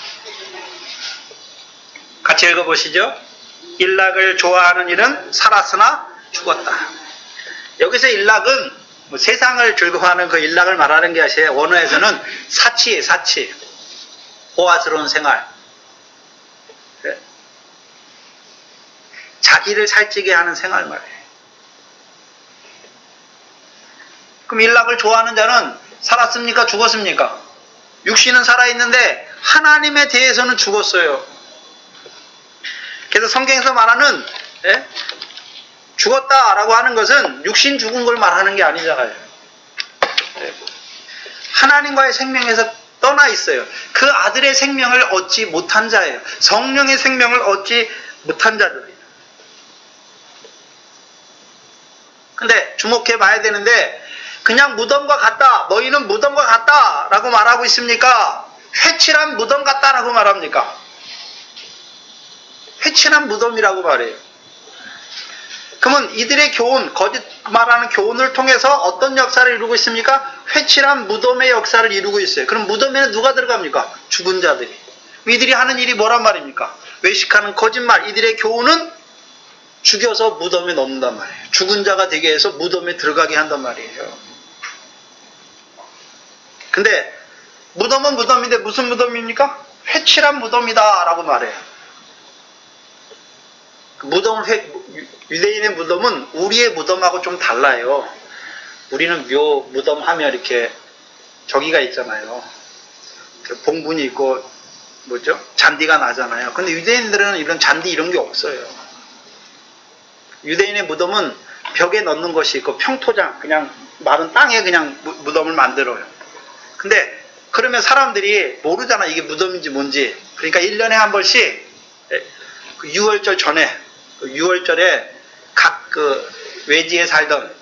같이 읽어보시죠. 일락을 좋아하는 일은 살았으나 죽었다. 여기서 일락은 뭐 세상을 즐거워하는 그 일락을 말하는 게 아니라 원어에서는 사치예요. 사치. 호화스러운 생활. 네. 자기를 살찌게 하는 생활 말이에요. 그럼 일락을 좋아하는 자는 살았습니까? 죽었습니까? 육신은 살아있는데 하나님에 대해서는 죽었어요. 그래서 성경에서 말하는 죽었다라고 하는 것은 육신 죽은 걸 말하는 게 아니잖아요. 하나님과의 생명에서 떠나 있어요. 그 아들의 생명을 얻지 못한 자예요. 성령의 생명을 얻지 못한 자들이에요. 근데 주목해 봐야 되는데 그냥 무덤과 같다, 너희는 무덤과 같다 라고 말하고 있습니까? 회칠한 무덤 같다라고 말합니까? 회칠한 무덤이라고 말해요. 그러면 이들의 교훈, 거짓말하는 교훈을 통해서 어떤 역사를 이루고 있습니까? 회칠한 무덤의 역사를 이루고 있어요. 그럼 무덤에는 누가 들어갑니까? 죽은 자들이. 이들이 하는 일이 뭐란 말입니까? 외식하는 거짓말, 이들의 교훈은 죽여서 무덤에 넣는단 말이에요. 죽은 자가 되게 해서 무덤에 들어가게 한단 말이에요. 근데 무덤은 무덤인데 무슨 무덤입니까? 회칠한 무덤이다 라고 말해요. 유대인의 무덤은 우리의 무덤하고 좀 달라요. 우리는 묘 무덤 하면 이렇게 저기가 있잖아요. 봉분이 있고 뭐죠? 잔디가 나잖아요. 근데 유대인들은 이런 잔디 이런 게 없어요. 유대인의 무덤은 벽에 넣는 것이 있고 평토장, 그냥 마른 땅에 그냥 무덤을 만들어요. 근데 그러면 사람들이 모르잖아, 이게 무덤인지 뭔지. 그러니까 1년에 한 번씩 그 6월절 전에, 6월절에 각 외지에 살던,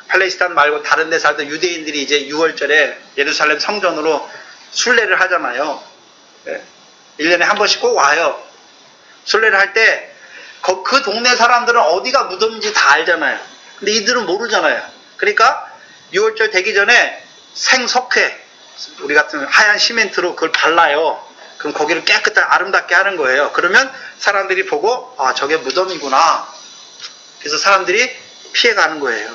팔레스타인 말고 다른 데 살던 유대인들이 이제 6월절에 예루살렘 성전으로 순례를 하잖아요. 1년에 한 번씩 꼭 와요. 순례를 할 때 그 동네 사람들은 어디가 무덤인지 다 알잖아요. 근데 이들은 모르잖아요. 그러니까 6월절 되기 전에 생석회, 우리 같은 하얀 시멘트로 그걸 발라요. 그럼 거기를 깨끗하게 아름답게 하는 거예요. 그러면 사람들이 보고 아, 저게 무덤이구나. 그래서 사람들이 피해가는 거예요.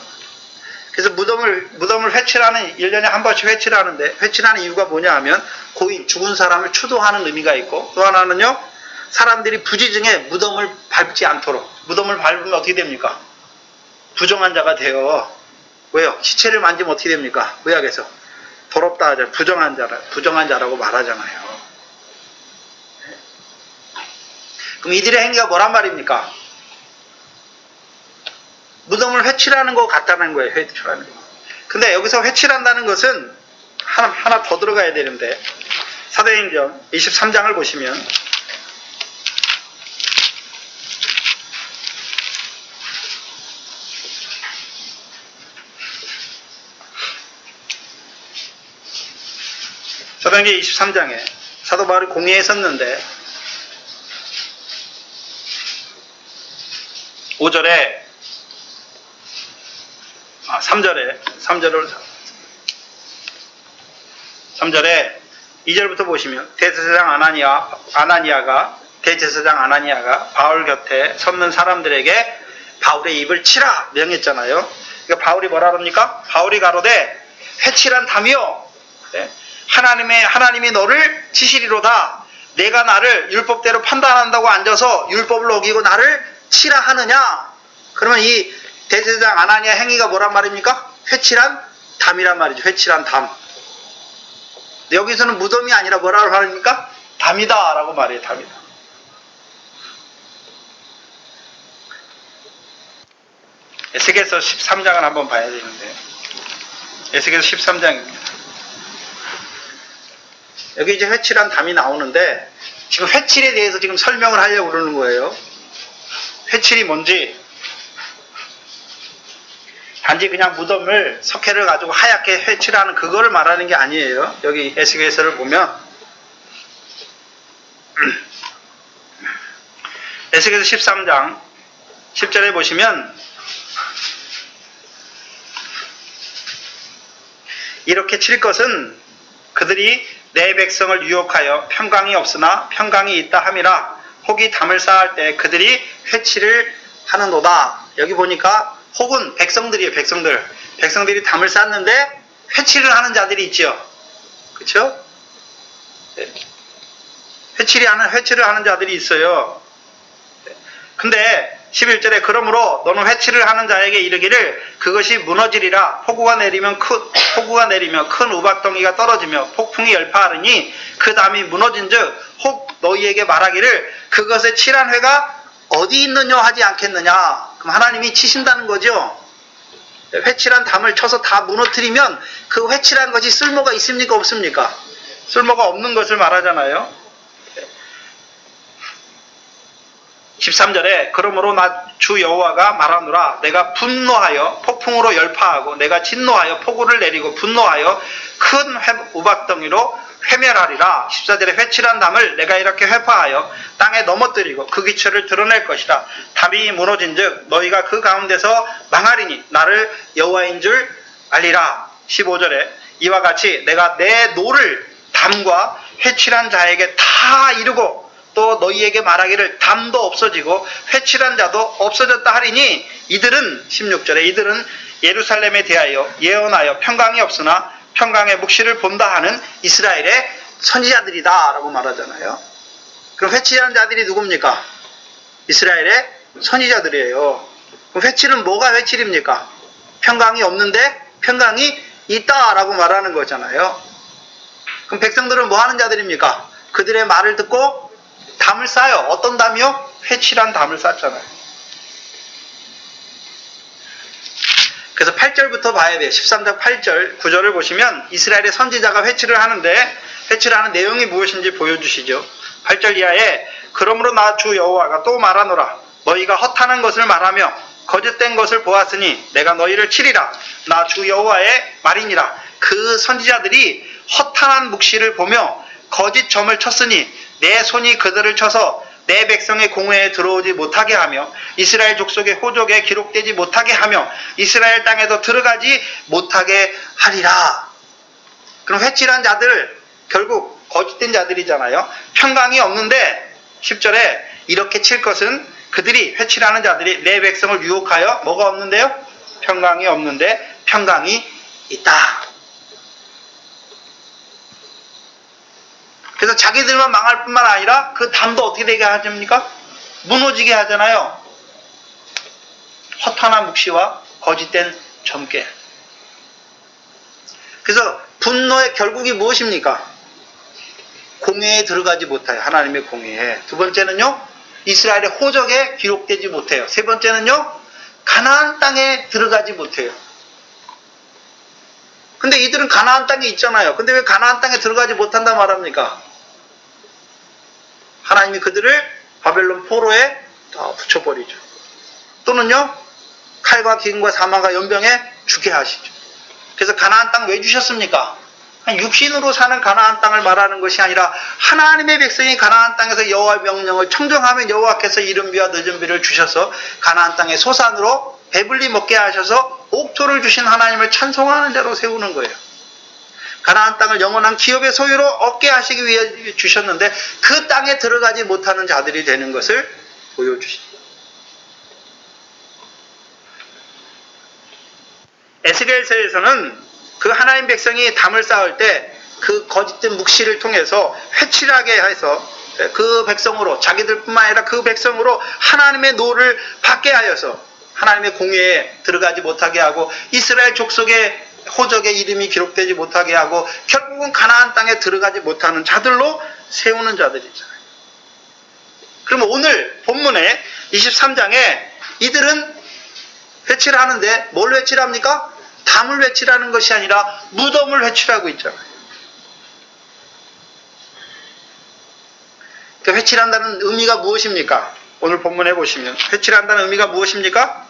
그래서 무덤을 회칠하는, 1년에 한 번씩 회칠하는데, 회칠하는 이유가 뭐냐 하면 고인, 죽은 사람을 추도하는 의미가 있고, 또 하나는요, 사람들이 부지중에 무덤을 밟지 않도록. 무덤을 밟으면 어떻게 됩니까? 부정한 자가 돼요. 왜요? 시체를 만지면 어떻게 됩니까? 구약에서 더럽다 하잖아요. 부정한 자라고 말하잖아요. 그럼 이들의 행위가 뭐란 말입니까? 무덤을 회칠하는 것 같다는 거예요. 회칠하는 거. 근데 여기서 회칠한다는 것은 하나 더 들어가야 되는데, 사도행전 23장을 보시면 사도행전 23장에 사도 바울이 공회했었는데 5절에 3절에 2절부터 보시면 대제사장 아나니아가 바울 곁에 섰는 사람들에게 바울의 입을 치라 명했잖아요. 그러니까 바울이 뭐라 그럽니까? 바울이 가로되 회칠한 담이요, 하나님이 너를 치시리로다. 내가 나를 율법대로 판단한다고 앉아서 율법을 어기고 나를 치라 하느냐? 그러면 이 대제사장 아나니아 행위가 뭐란 말입니까? 회칠한 담이란 말이죠. 회칠한 담. 여기서는 무덤이 아니라 뭐라고 말합니까? 담이다 라고 말해요. 담이다. 에스겔서 13장을 한번 봐야 되는데, 에스겔서 13장입니다. 여기 이제 회칠한 담이 나오는데, 지금 회칠에 대해서 지금 설명을 하려고 그러는 거예요. 회칠이 뭔지, 단지 그냥 무덤을, 석회를 가지고 하얗게 회칠하는 그거를 말하는 게 아니에요. 여기 에스겔서를 보면 에스겔서 13장 10절에 보시면 이렇게 칠 것은 그들이 내 백성을 유혹하여 평강이 없으나 평강이 있다 함이라. 혹이 담을 쌓을 때 그들이 회칠을 하는도다. 여기 보니까 혹은 백성들이에요. 백성들이 담을 쌓는데 회칠을 하는 자들이 있죠. 그렇죠? 회칠을 하는 자들이 있어요. 근데 11절에 그러므로 너는 회칠을 하는 자에게 이르기를 그것이 무너지리라. 폭우가 내리면 큰 우박덩이가 떨어지며 폭풍이 열파하리니 그 담이 무너진즉 혹 너희에게 말하기를 그것의 칠한 회가 어디 있느냐 하지 않겠느냐. 그럼 하나님이 치신다는 거죠. 회칠한 담을 쳐서 다 무너뜨리면 그 회칠한 것이 쓸모가 있습니까 없습니까? 쓸모가 없는 것을 말하잖아요. 13절에 그러므로 나 주 여호와가 말하노라 내가 분노하여 폭풍으로 열파하고 내가 진노하여 폭우를 내리고 분노하여 큰 우박덩이로 회멸하리라. 14절에 회칠한 담을 내가 이렇게 회파하여 땅에 넘어뜨리고 그 기초를 드러낼 것이라. 담이 무너진 즉 너희가 그 가운데서 망하리니 나를 여호와인 줄 알리라. 15절에 이와 같이 내가 내 노를 담과 회칠한 자에게 다 이루고 또 너희에게 말하기를 담도 없어지고 회칠한 자도 없어졌다 하리니 이들은 16절에 이들은 예루살렘에 대하여 예언하여 평강이 없으나 평강의 묵시를 본다 하는 이스라엘의 선지자들이다 라고 말하잖아요. 그럼 회칠한 자들이 누굽니까? 이스라엘의 선지자들이에요. 그럼 회칠은 뭐가 회칠입니까? 평강이 없는데 평강이 있다라고 말하는 거잖아요. 그럼 백성들은 뭐 하는 자들입니까? 그들의 말을 듣고 담을 쌓아요. 어떤 담이요? 회칠한 담을 쌓잖아요. 그래서 8절부터 봐야 돼요. 13장 8절, 9절을 보시면 이스라엘의 선지자가 회칠을 하는데 회칠하는 내용이 무엇인지 보여주시죠. 8절 이하에 그러므로 나 주 여호와가 또 말하노라 너희가 허탄한 것을 말하며 거짓된 것을 보았으니 내가 너희를 치리라. 나 주 여호와의 말이니라. 그 선지자들이 허탄한 묵시를 보며 거짓 점을 쳤으니 내 손이 그들을 쳐서 내 백성의 공회에 들어오지 못하게 하며 이스라엘 족속의 호족에 기록되지 못하게 하며 이스라엘 땅에도 들어가지 못하게 하리라. 그럼 회칠한 자들 결국 거짓된 자들이잖아요. 평강이 없는데 10절에 이렇게 칠 것은 그들이 회칠하는 자들이 내 백성을 유혹하여 뭐가 없는데요? 평강이 없는데 평강이 있다. 그래서 자기들만 망할 뿐만 아니라 그 담도 어떻게 되게 하십니까? 무너지게 하잖아요. 허탄한 묵시와 거짓된 점괘. 그래서 분노의 결국이 무엇입니까? 공회에 들어가지 못해요. 하나님의 공회에. 두 번째는요. 이스라엘의 호적에 기록되지 못해요. 세 번째는요. 가나안 땅에 들어가지 못해요. 근데 이들은 가나안 땅에 있잖아요. 근데 왜 가나안 땅에 들어가지 못한다 말합니까? 하나님이 그들을 바벨론 포로에 붙여버리죠. 또는요. 칼과 기근과 사망과 연병에 죽게 하시죠. 그래서 가나안 땅 왜 주셨습니까? 육신으로 사는 가나안 땅을 말하는 것이 아니라 하나님의 백성이 가나안 땅에서 여호와의 명령을 청정하면 여호와께서 이른 비와 늦은 비를 주셔서 가나안 땅의 소산으로 배불리 먹게 하셔서 옥토를 주신 하나님을 찬송하는 자로 세우는 거예요. 가나안 땅을 영원한 기업의 소유로 얻게 하시기 위해 주셨는데 그 땅에 들어가지 못하는 자들이 되는 것을 보여주십니다. 에스겔서에서는 그 하나님 백성이 담을 쌓을 때 그 거짓된 묵시를 통해서 회칠하게 해서 그 백성으로 자기들뿐만 아니라 그 백성으로 하나님의 노를 받게 하여서 하나님의 공회에 들어가지 못하게 하고 이스라엘 족속의 호적의 이름이 기록되지 못하게 하고 결국은 가나안 땅에 들어가지 못하는 자들로 세우는 자들이잖아요. 그러면 오늘 본문에 23장에 이들은 회칠을 하는데 뭘 회칠합니까? 담을 회칠하는 것이 아니라 무덤을 회칠하고 있잖아요. 그 회칠한다는 의미가 무엇입니까? 오늘 본문에 보시면 회칠한다는 의미가 무엇입니까?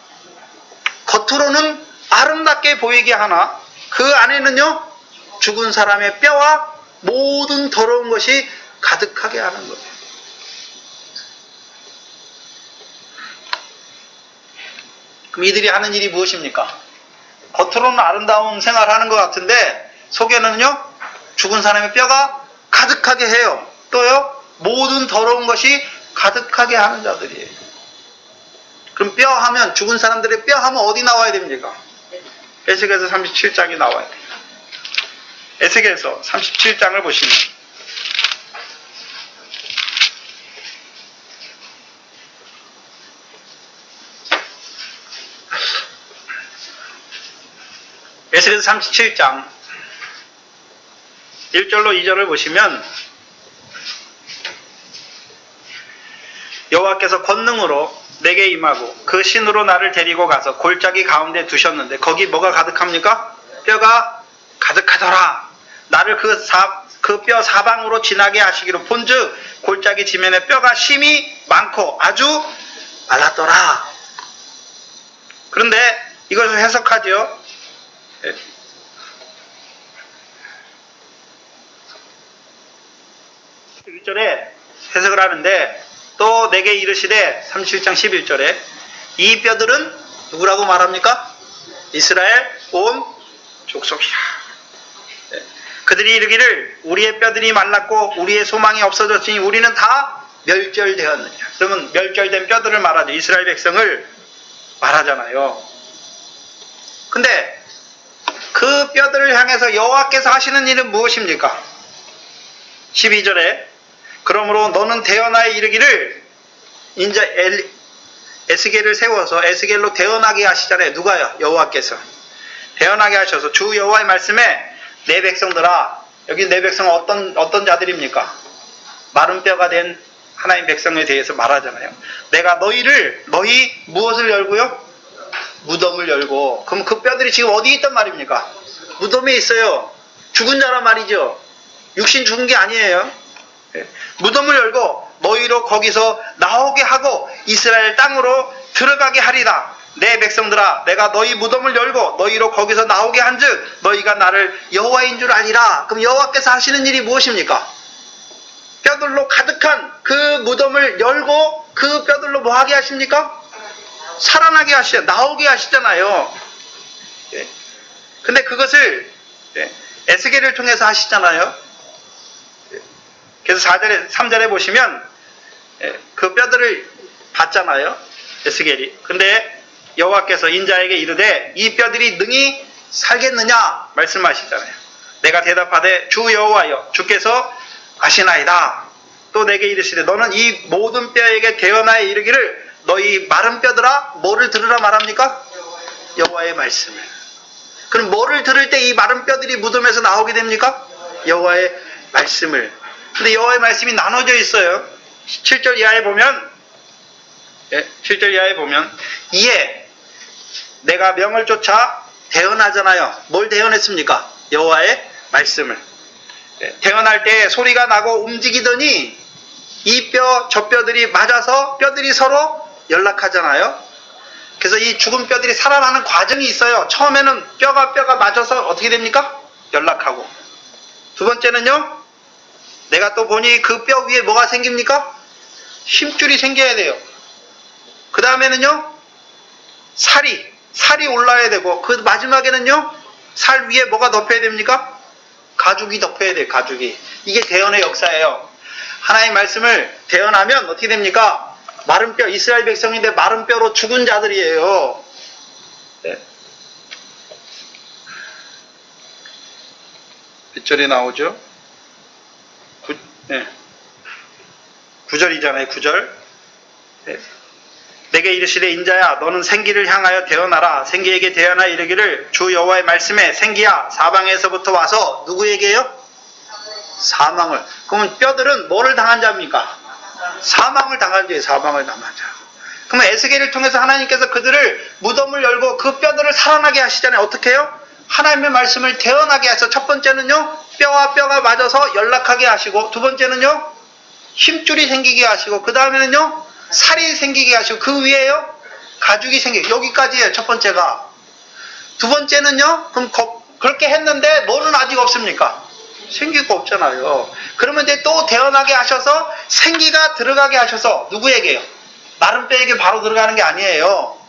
겉으로는 아름답게 보이게 하나 그 안에는요 죽은 사람의 뼈와 모든 더러운 것이 가득하게 하는 거예요. 그럼 이들이 하는 일이 무엇입니까? 겉으로는 아름다운 생활을 하는 것 같은데 속에는요 죽은 사람의 뼈가 가득하게 해요. 또요 모든 더러운 것이 가득하게 하는 자들이에요. 그럼 뼈 하면 죽은 사람들의 뼈 하면 어디 나와야 됩니까? 에스겔서 37장이 나와야 돼요. 에스겔서 37장을 보시면 에스겔서 37장 1절로 2절을 보시면 여호와께서 권능으로 내게 임하고 그 신으로 나를 데리고 가서 골짜기 가운데 두셨는데 거기 뭐가 가득합니까? 뼈가 가득하더라. 나를 그 뼈 사방으로 지나게 하시기로 본즉 골짜기 지면에 뼈가 심히 많고 아주 말랐더라. 그런데 이것을 해석하죠. 1절에 해석을 하는데 또 내게 이르시되 37장 11절에 이 뼈들은 누구라고 말합니까? 이스라엘 온 족속이라. 그들이 이르기를 우리의 뼈들이 말랐고 우리의 소망이 없어졌으니 우리는 다 멸절되었느냐. 그러면 멸절된 뼈들을 말하죠. 이스라엘 백성을 말하잖아요. 근데 그 뼈들을 향해서 여호와께서 하시는 일은 무엇입니까? 12절에 그러므로 너는 대언하여 이르기를 인자 에스겔을 세워서 에스겔로 대언하게 하시잖아요. 누가요? 여호와께서 대언하게 하셔서 주 여호와의 말씀에 내 백성들아, 여기 내 백성은 어떤 자들입니까? 마른 뼈가 된 하나님 백성에 대해서 말하잖아요. 내가 너희 무엇을 열고요? 무덤을 열고. 그럼 그 뼈들이 지금 어디 있단 말입니까? 무덤에 있어요. 죽은 자란 말이죠. 육신 죽은 게 아니에요. 무덤을 열고 너희로 거기서 나오게 하고 이스라엘 땅으로 들어가게 하리라. 내 백성들아, 내가 너희 무덤을 열고 너희로 거기서 나오게 한즉 너희가 나를 여호와인 줄 아니라. 그럼 여호와께서 하시는 일이 무엇입니까? 뼈들로 가득한 그 무덤을 열고 그 뼈들로 뭐 하게 하십니까? 살아나게 하시죠. 나오게 하시잖아요. 근데 그것을 에스겔을 통해서 하시잖아요. 그래서 3절에 보시면 그 뼈들을 봤잖아요. 에스겔이. 근데 여호와께서 인자에게 이르되 이 뼈들이 능히 살겠느냐 말씀하시잖아요. 내가 대답하되 주 여호와여 주께서 아시나이다. 또 내게 이르시되 너는 이 모든 뼈에게 대언하여 이르기를 너희 마른 뼈들아 뭐를 들으라 말합니까? 여호와의 말씀을. 그럼 뭐를 들을 때 이 마른 뼈들이 무덤에서 나오게 됩니까? 여호와의 말씀을. 근데 여호와의 말씀이 나눠져 있어요. 7절 이하에 보면 7절 이하에 보면 이에 내가 명을 쫓아 대언하잖아요. 뭘 대언했습니까? 여호와의 말씀을. 대언할 때 소리가 나고 움직이더니 이 뼈 저 뼈들이 맞아서 뼈들이 서로 연락하잖아요. 그래서 이 죽은 뼈들이 살아나는 과정이 있어요. 처음에는 뼈가 맞아서 어떻게 됩니까? 연락하고. 두 번째는요, 내가 또 보니 그 뼈 위에 뭐가 생깁니까? 힘줄이 생겨야 돼요. 그 다음에는요, 살이 올라야 되고, 그 마지막에는요, 살 위에 뭐가 덮여야 됩니까? 가죽이 덮여야 돼요. 가죽이. 이게 대언의 역사예요. 하나님 말씀을 대언하면 어떻게 됩니까? 마른 뼈, 이스라엘 백성인데 마른 뼈로 죽은 자들이에요. 네. 몇 절이 나오죠? 9절이잖아요. 9절. 네. 내게 이르시되 인자야 너는 생기를 향하여 대언하라. 생기에게 대언하여 이르기를 주 여호와의 말씀에 생기야 사방에서부터 와서 누구에게요? 사망을. 그러면 뼈들은 뭐를 당한 자입니까? 사망을 당한 자예요. 사망을 당한 자. 그러면 에스겔을 통해서 하나님께서 그들을 무덤을 열고 그 뼈들을 살아나게 하시잖아요. 어떻게 해요? 하나님의 말씀을 대언하게 해서 첫 번째는요, 뼈와 뼈가 맞아서 연락하게 하시고, 두 번째는요, 힘줄이 생기게 하시고, 그 다음에는요, 살이 생기게 하시고, 그 위에요, 가죽이 생기게. 여기까지예요. 첫 번째가. 두 번째는요, 그럼 그렇게 했는데 뭐는 아직 없습니까? 생기가 없잖아요. 그러면 이제 또 대언하게 하셔서 생기가 들어가게 하셔서 누구에게요? 마른 뼈에게 바로 들어가는 게 아니에요.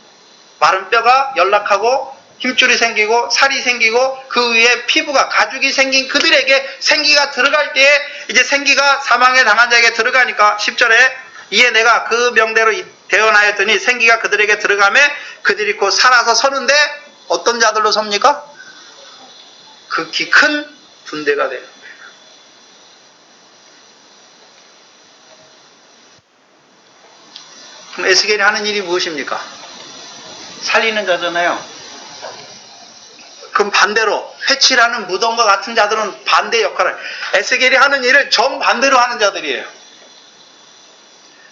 마른 뼈가 연락하고 힘줄이 생기고 살이 생기고 그 위에 피부가 가죽이 생긴 그들에게 생기가 들어갈 때에 이제 생기가 사망에 당한 자에게 들어가니까 10절에 이에 내가 그 명대로 대언하였더니 생기가 그들에게 들어가매 그들이 곧 살아서 서는데 어떤 자들로 섭니까? 극히 큰 군대가 되는 거예요. 그럼 에스겔이 하는 일이 무엇입니까? 살리는 자잖아요. 그럼 반대로 회칠하는 무덤과 같은 자들은 반대 역할을, 에스겔이 하는 일을 정반대로 하는 자들이에요.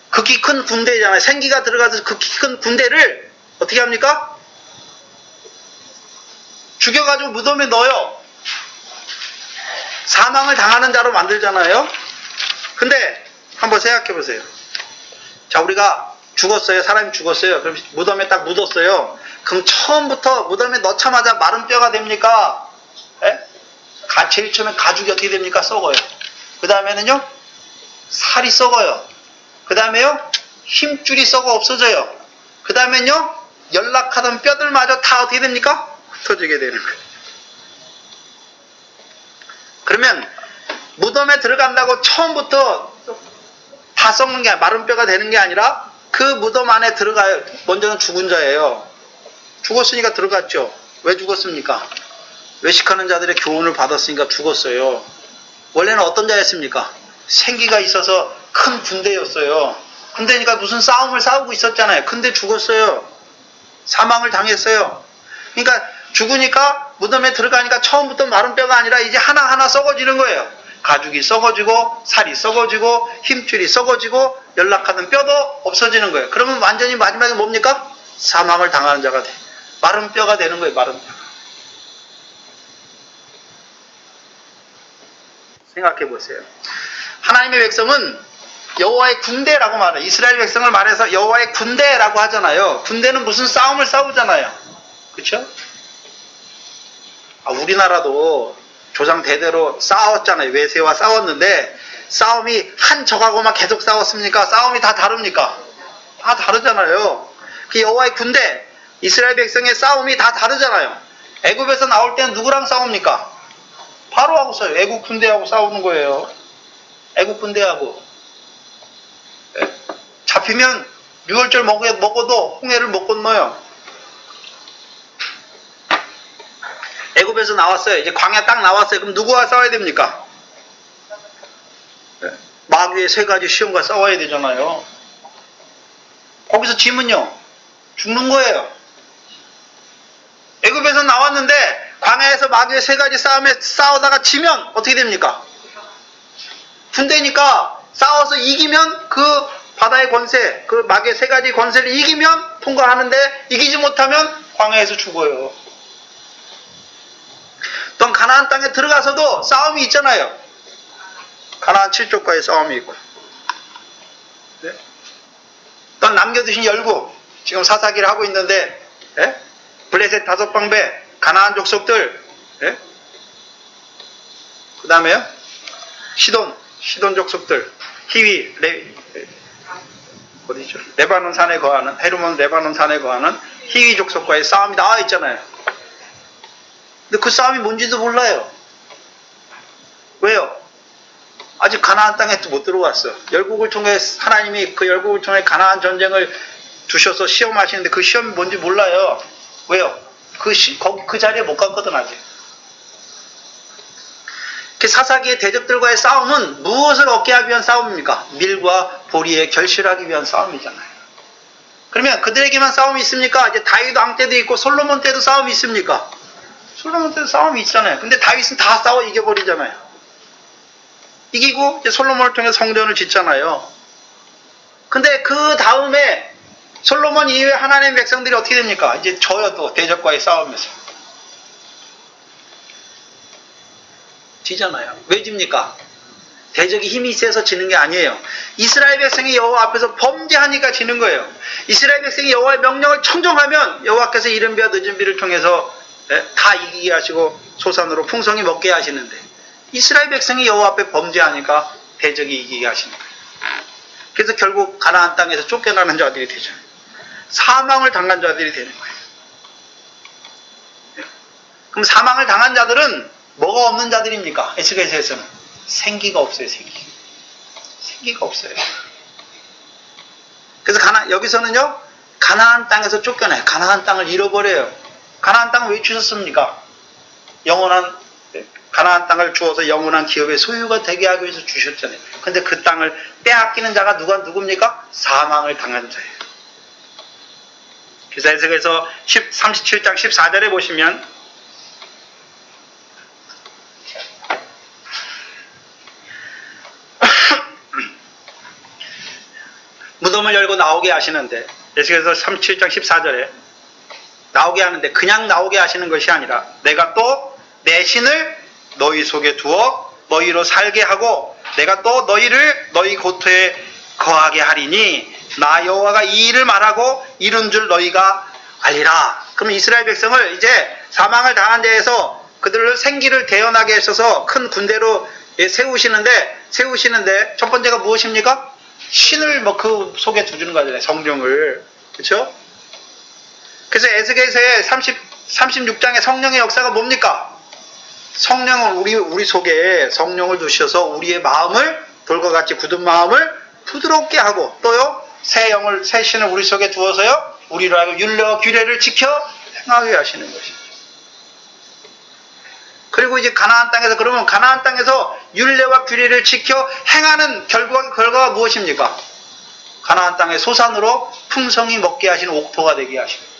극히 큰 군대잖아요. 생기가 들어가서 극히 큰 군대를 어떻게 합니까? 죽여가지고 무덤에 넣어요. 사망을 당하는 자로 만들잖아요. 근데 한번 생각해 보세요. 자, 우리가 죽었어요. 사람이 죽었어요. 그럼 무덤에 딱 묻었어요. 그럼 처음부터 무덤에 넣자마자 마른 뼈가 됩니까? 예? 제일 처음에 가죽이 어떻게 됩니까? 썩어요. 그 다음에는요, 살이 썩어요. 그 다음에요, 힘줄이 썩어 없어져요. 그 다음에는요, 연락하던 뼈들마저 다 어떻게 됩니까? 흩어지게 되는 거예요. 그러면 무덤에 들어간다고 처음부터 다 썩는 게 마른 뼈가 되는 게 아니라 그 무덤 안에 들어가요. 먼저는 죽은 자예요. 죽었으니까 들어갔죠. 왜 죽었습니까? 외식하는 자들의 교훈을 받았으니까 죽었어요. 원래는 어떤 자였습니까? 생기가 있어서 큰 군대였어요. 군대니까 무슨 싸움을 싸우고 있었잖아요. 근데 죽었어요. 사망을 당했어요. 그러니까 죽으니까 무덤에 들어가니까 처음부터 마른 뼈가 아니라 이제 하나하나 썩어지는 거예요. 가죽이 썩어지고 살이 썩어지고 힘줄이 썩어지고 연락하는 뼈도 없어지는 거예요. 그러면 완전히 마지막에 뭡니까? 사망을 당하는 자가 돼. 마른 뼈가 되는 거예요. 마른 뼈. 생각해 보세요. 하나님의 백성은 여호와의 군대라고 말해요. 이스라엘 백성을 말해서 여호와의 군대라고 하잖아요. 군대는 무슨 싸움을 싸우잖아요. 그렇죠? 우리나라도 조상 대대로 싸웠잖아요. 외세와 싸웠는데 싸움이 한 적하고만 계속 싸웠습니까? 싸움이 다 다릅니까? 다 다르잖아요. 그 여호와의 군대, 이스라엘 백성의 싸움이 다 다르잖아요. 애굽에서 나올 때는 누구랑 싸웁니까? 바로하고 싸워요. 애굽 군대하고 싸우는 거예요. 애굽 군대하고. 잡히면 6월절 먹어도 홍해를 못 건너요. 애굽에서 나왔어요. 이제 광야 딱 나왔어요. 그럼 누구와 싸워야 됩니까? 마귀의 세 가지 시험과 싸워야 되잖아요. 거기서 지면요, 죽는 거예요. 애굽에서 나왔는데 광야에서 마귀의 세 가지 싸움에 싸우다가 지면 어떻게 됩니까? 군대니까 싸워서 이기면 그 바다의 권세, 그 마귀의 세 가지 권세를 이기면 통과하는데 이기지 못하면 광야에서 죽어요. 또 가나안 땅에 들어가서도 싸움이 있잖아요. 가나안 7족과의 싸움이 있고. 네? 또 남겨두신 열국, 지금 사사기를 하고 있는데, 네? 블레셋 5방배, 가나안 족속들, 네? 그 다음에요, 시돈 족속들, 히위, 어디죠? 레바논 산에 거하는, 헤르몬 레바논 산에 거하는 히위 족속과의 싸움이 나와 있잖아요. 근데 그 싸움이 뭔지도 몰라요. 왜요? 아직 가나안 땅에 못 들어왔어. 열국을 통해 하나님이 그 열국을 통해 가나안 전쟁을 두셔서 시험하시는데 그 시험이 뭔지 몰라요. 왜요? 그 자리에 못 갔거든 아직. 그 사사기의 대적들과의 싸움은 무엇을 얻게 하기 위한 싸움입니까? 밀과 보리에 결실하기 위한 싸움이잖아요. 그러면 그들에게만 싸움이 있습니까? 이제 다윗 왕 때도 있고 솔로몬 때도 싸움이 있습니까? 솔로몬 때도 싸움이 있잖아요. 근데 다윗은 다 싸워 이겨버리잖아요. 이기고 이제 솔로몬을 통해 성전을 짓잖아요. 근데 그 다음에 솔로몬 이후에 하나님의 백성들이 어떻게 됩니까? 이제 져요. 또 대적과의 싸움에서 지잖아요. 왜 집니까? 대적이 힘이 세서 지는 게 아니에요. 이스라엘 백성이 여호와 앞에서 범죄하니까 지는 거예요. 이스라엘 백성이 여호와의 명령을 청종하면 여호와께서 이른 비와 늦은 비를 통해서 다 이기게 하시고 소산으로 풍성히 먹게 하시는데 이스라엘 백성이 여호와 앞에 범죄하니까 대적이 이기게 하시는 거예요. 그래서 결국 가나안 땅에서 쫓겨나는 자들이 되죠. 사망을 당한 자들이 되는 거예요. 그럼 사망을 당한 자들은 뭐가 없는 자들입니까? 에스겔서에서는 생기가 없어요. 생기가 없어요. 그래서 여기서는요, 가나안 땅에서 쫓겨나요. 가나안 땅을 잃어버려요. 가나안 땅을 왜 주셨습니까? 가나안 땅을 주어서 영원한 기업의 소유가 되게 하기 위해서 주셨잖아요. 근데 그 땅을 빼앗기는 자가 누굽니까? 사망을 당한 자예요. 그래서 에스겔서 37장 14절에 보시면 무덤을 열고 나오게 하시는데 에스겔서 37장 14절에 나오게 하는데 그냥 나오게 하시는 것이 아니라 내가 또 내 신을 너희 속에 두어 너희로 살게 하고 내가 또 너희를 너희 고토에 거하게 하리니 나 여호와가 이 일을 말하고 이룬 줄 너희가 알리라. 그럼 이스라엘 백성을 이제 사망을 당한 자에서 그들을 생기를 대언하게 하셔서 큰 군대로 세우시는데 첫 번째가 무엇입니까? 신을 뭐 그 속에 두주는 거잖아요. 성령을. 그렇죠? 그래서 에스겔서의 36장의 성령의 역사가 뭡니까? 성령을 우리 속에 성령을 두셔서 우리의 마음을 돌과 같이 굳은 마음을 부드럽게 하고 또요 새 신을 우리 속에 두어서요 우리로 하여금 율례와 규례를 지켜 행하게 하시는 것이죠. 그리고 이제 가나안 땅에서 그러면 가나안 땅에서 율례와 규례를 지켜 행하는 결과가 무엇입니까? 가나안 땅의 소산으로 풍성히 먹게 하시는 옥토가 되게 하시는 거죠.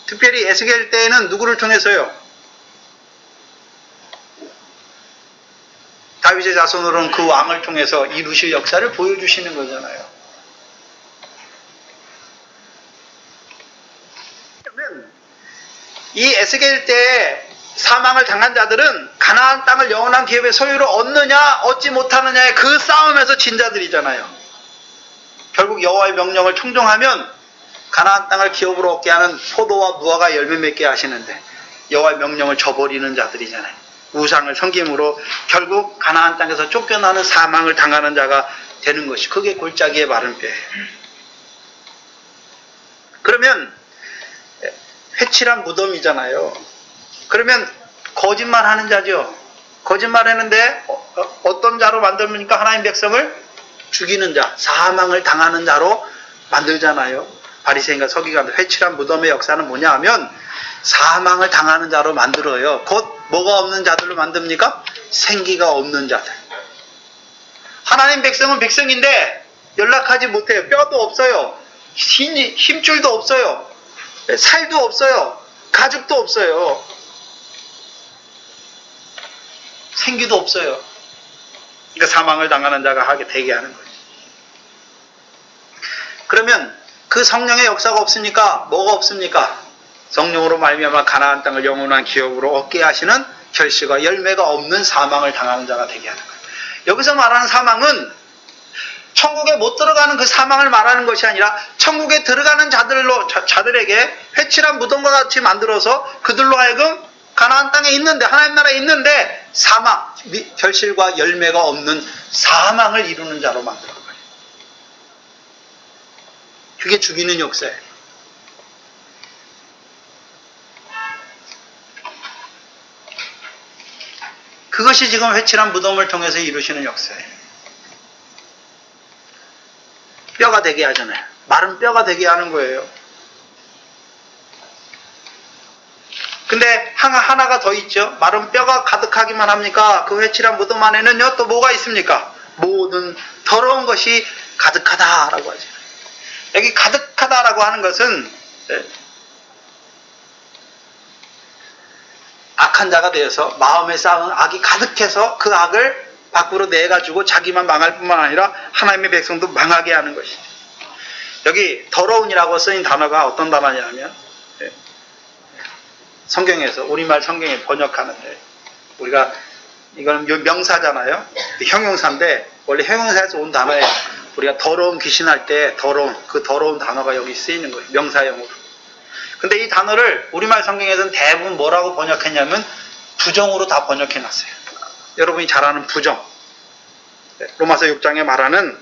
특별히 에스겔 때에는 누구를 통해서요? 다윗의 자손으로는 그 왕을 통해서 이루실 역사를 보여주시는 거잖아요. 그러면 이 에스겔 때 사망을 당한 자들은 가나안 땅을 영원한 기업의 소유로 얻느냐 얻지 못하느냐의 그 싸움에서 진 자들이잖아요. 결국 여호와의 명령을 청종하면 가나안 땅을 기업으로 얻게 하는 포도와 무화과 열매 맺게 하시는데 여호와의 명령을 저버리는 자들이잖아요. 우상을 섬김으로 결국 가나안 땅에서 쫓겨나는 사망을 당하는 자가 되는 것이 그게 골짜기의 마른 뼈예요. 그러면 회칠한 무덤이잖아요. 그러면 거짓말하는 자죠. 거짓말했는데 어떤 자로 만듭니까? 하나님 백성을 죽이는 자, 사망을 당하는 자로 만들잖아요. 바리새인과 서기관들 회칠한 무덤의 역사는 뭐냐 하면 사망을 당하는 자로 만들어요. 곧 뭐가 없는 자들로 만듭니까? 생기가 없는 자들. 하나님 백성은 백성인데 연락하지 못해요. 뼈도 없어요. 힘줄도 없어요. 살도 없어요. 가죽도 없어요. 생기도 없어요. 그러니까 사망을 당하는 자가 하게 되게 하는 거죠. 그러면 그 성령의 역사가 없으니까 뭐가 없습니까? 성령으로 말미암아 가나안 땅을 영원한 기업으로 얻게 하시는 결실과 열매가 없는 사망을 당하는 자가 되게 하는 거예요. 여기서 말하는 사망은 천국에 못 들어가는 그 사망을 말하는 것이 아니라 천국에 들어가는 자들에게 회칠한 무덤과 같이 만들어서 그들로 하여금 가나안 땅에 있는데 하나님 나라에 있는데 사망, 결실과 열매가 없는 사망을 이루는 자로 만드는 거예요. 그게 죽이는 역사예요. 그것이 지금 회칠한 무덤을 통해서 이루시는 역사예요. 뼈가 되게 하잖아요. 마른 뼈가 되게 하는 거예요. 근데 하나가 더 있죠. 마른 뼈가 가득하기만 합니까? 그 회칠한 무덤 안에는요 또 뭐가 있습니까? 모든 더러운 것이 가득하다라고 하죠. 여기 가득하다라고 하는 것은 악한 자가 되어서 마음에 쌓은 악이 가득해서 그 악을 밖으로 내가지고 자기만 망할 뿐만 아니라 하나님의 백성도 망하게 하는 것이죠. 여기 더러운이라고 쓰인 단어가 어떤 단어냐면 성경에서 우리말 성경에 번역하는데 우리가 이거는 명사잖아요. 형용사인데 원래 형용사에서 온 단어예요. 우리가 더러운 귀신할 때 그 더러운 단어가 여기 쓰이는 거예요. 명사형으로. 근데 이 단어를 우리말 성경에서는 대부분 뭐라고 번역했냐면 부정으로 다 번역해놨어요. 여러분이 잘 아는 부정. 로마서 6장에 말하는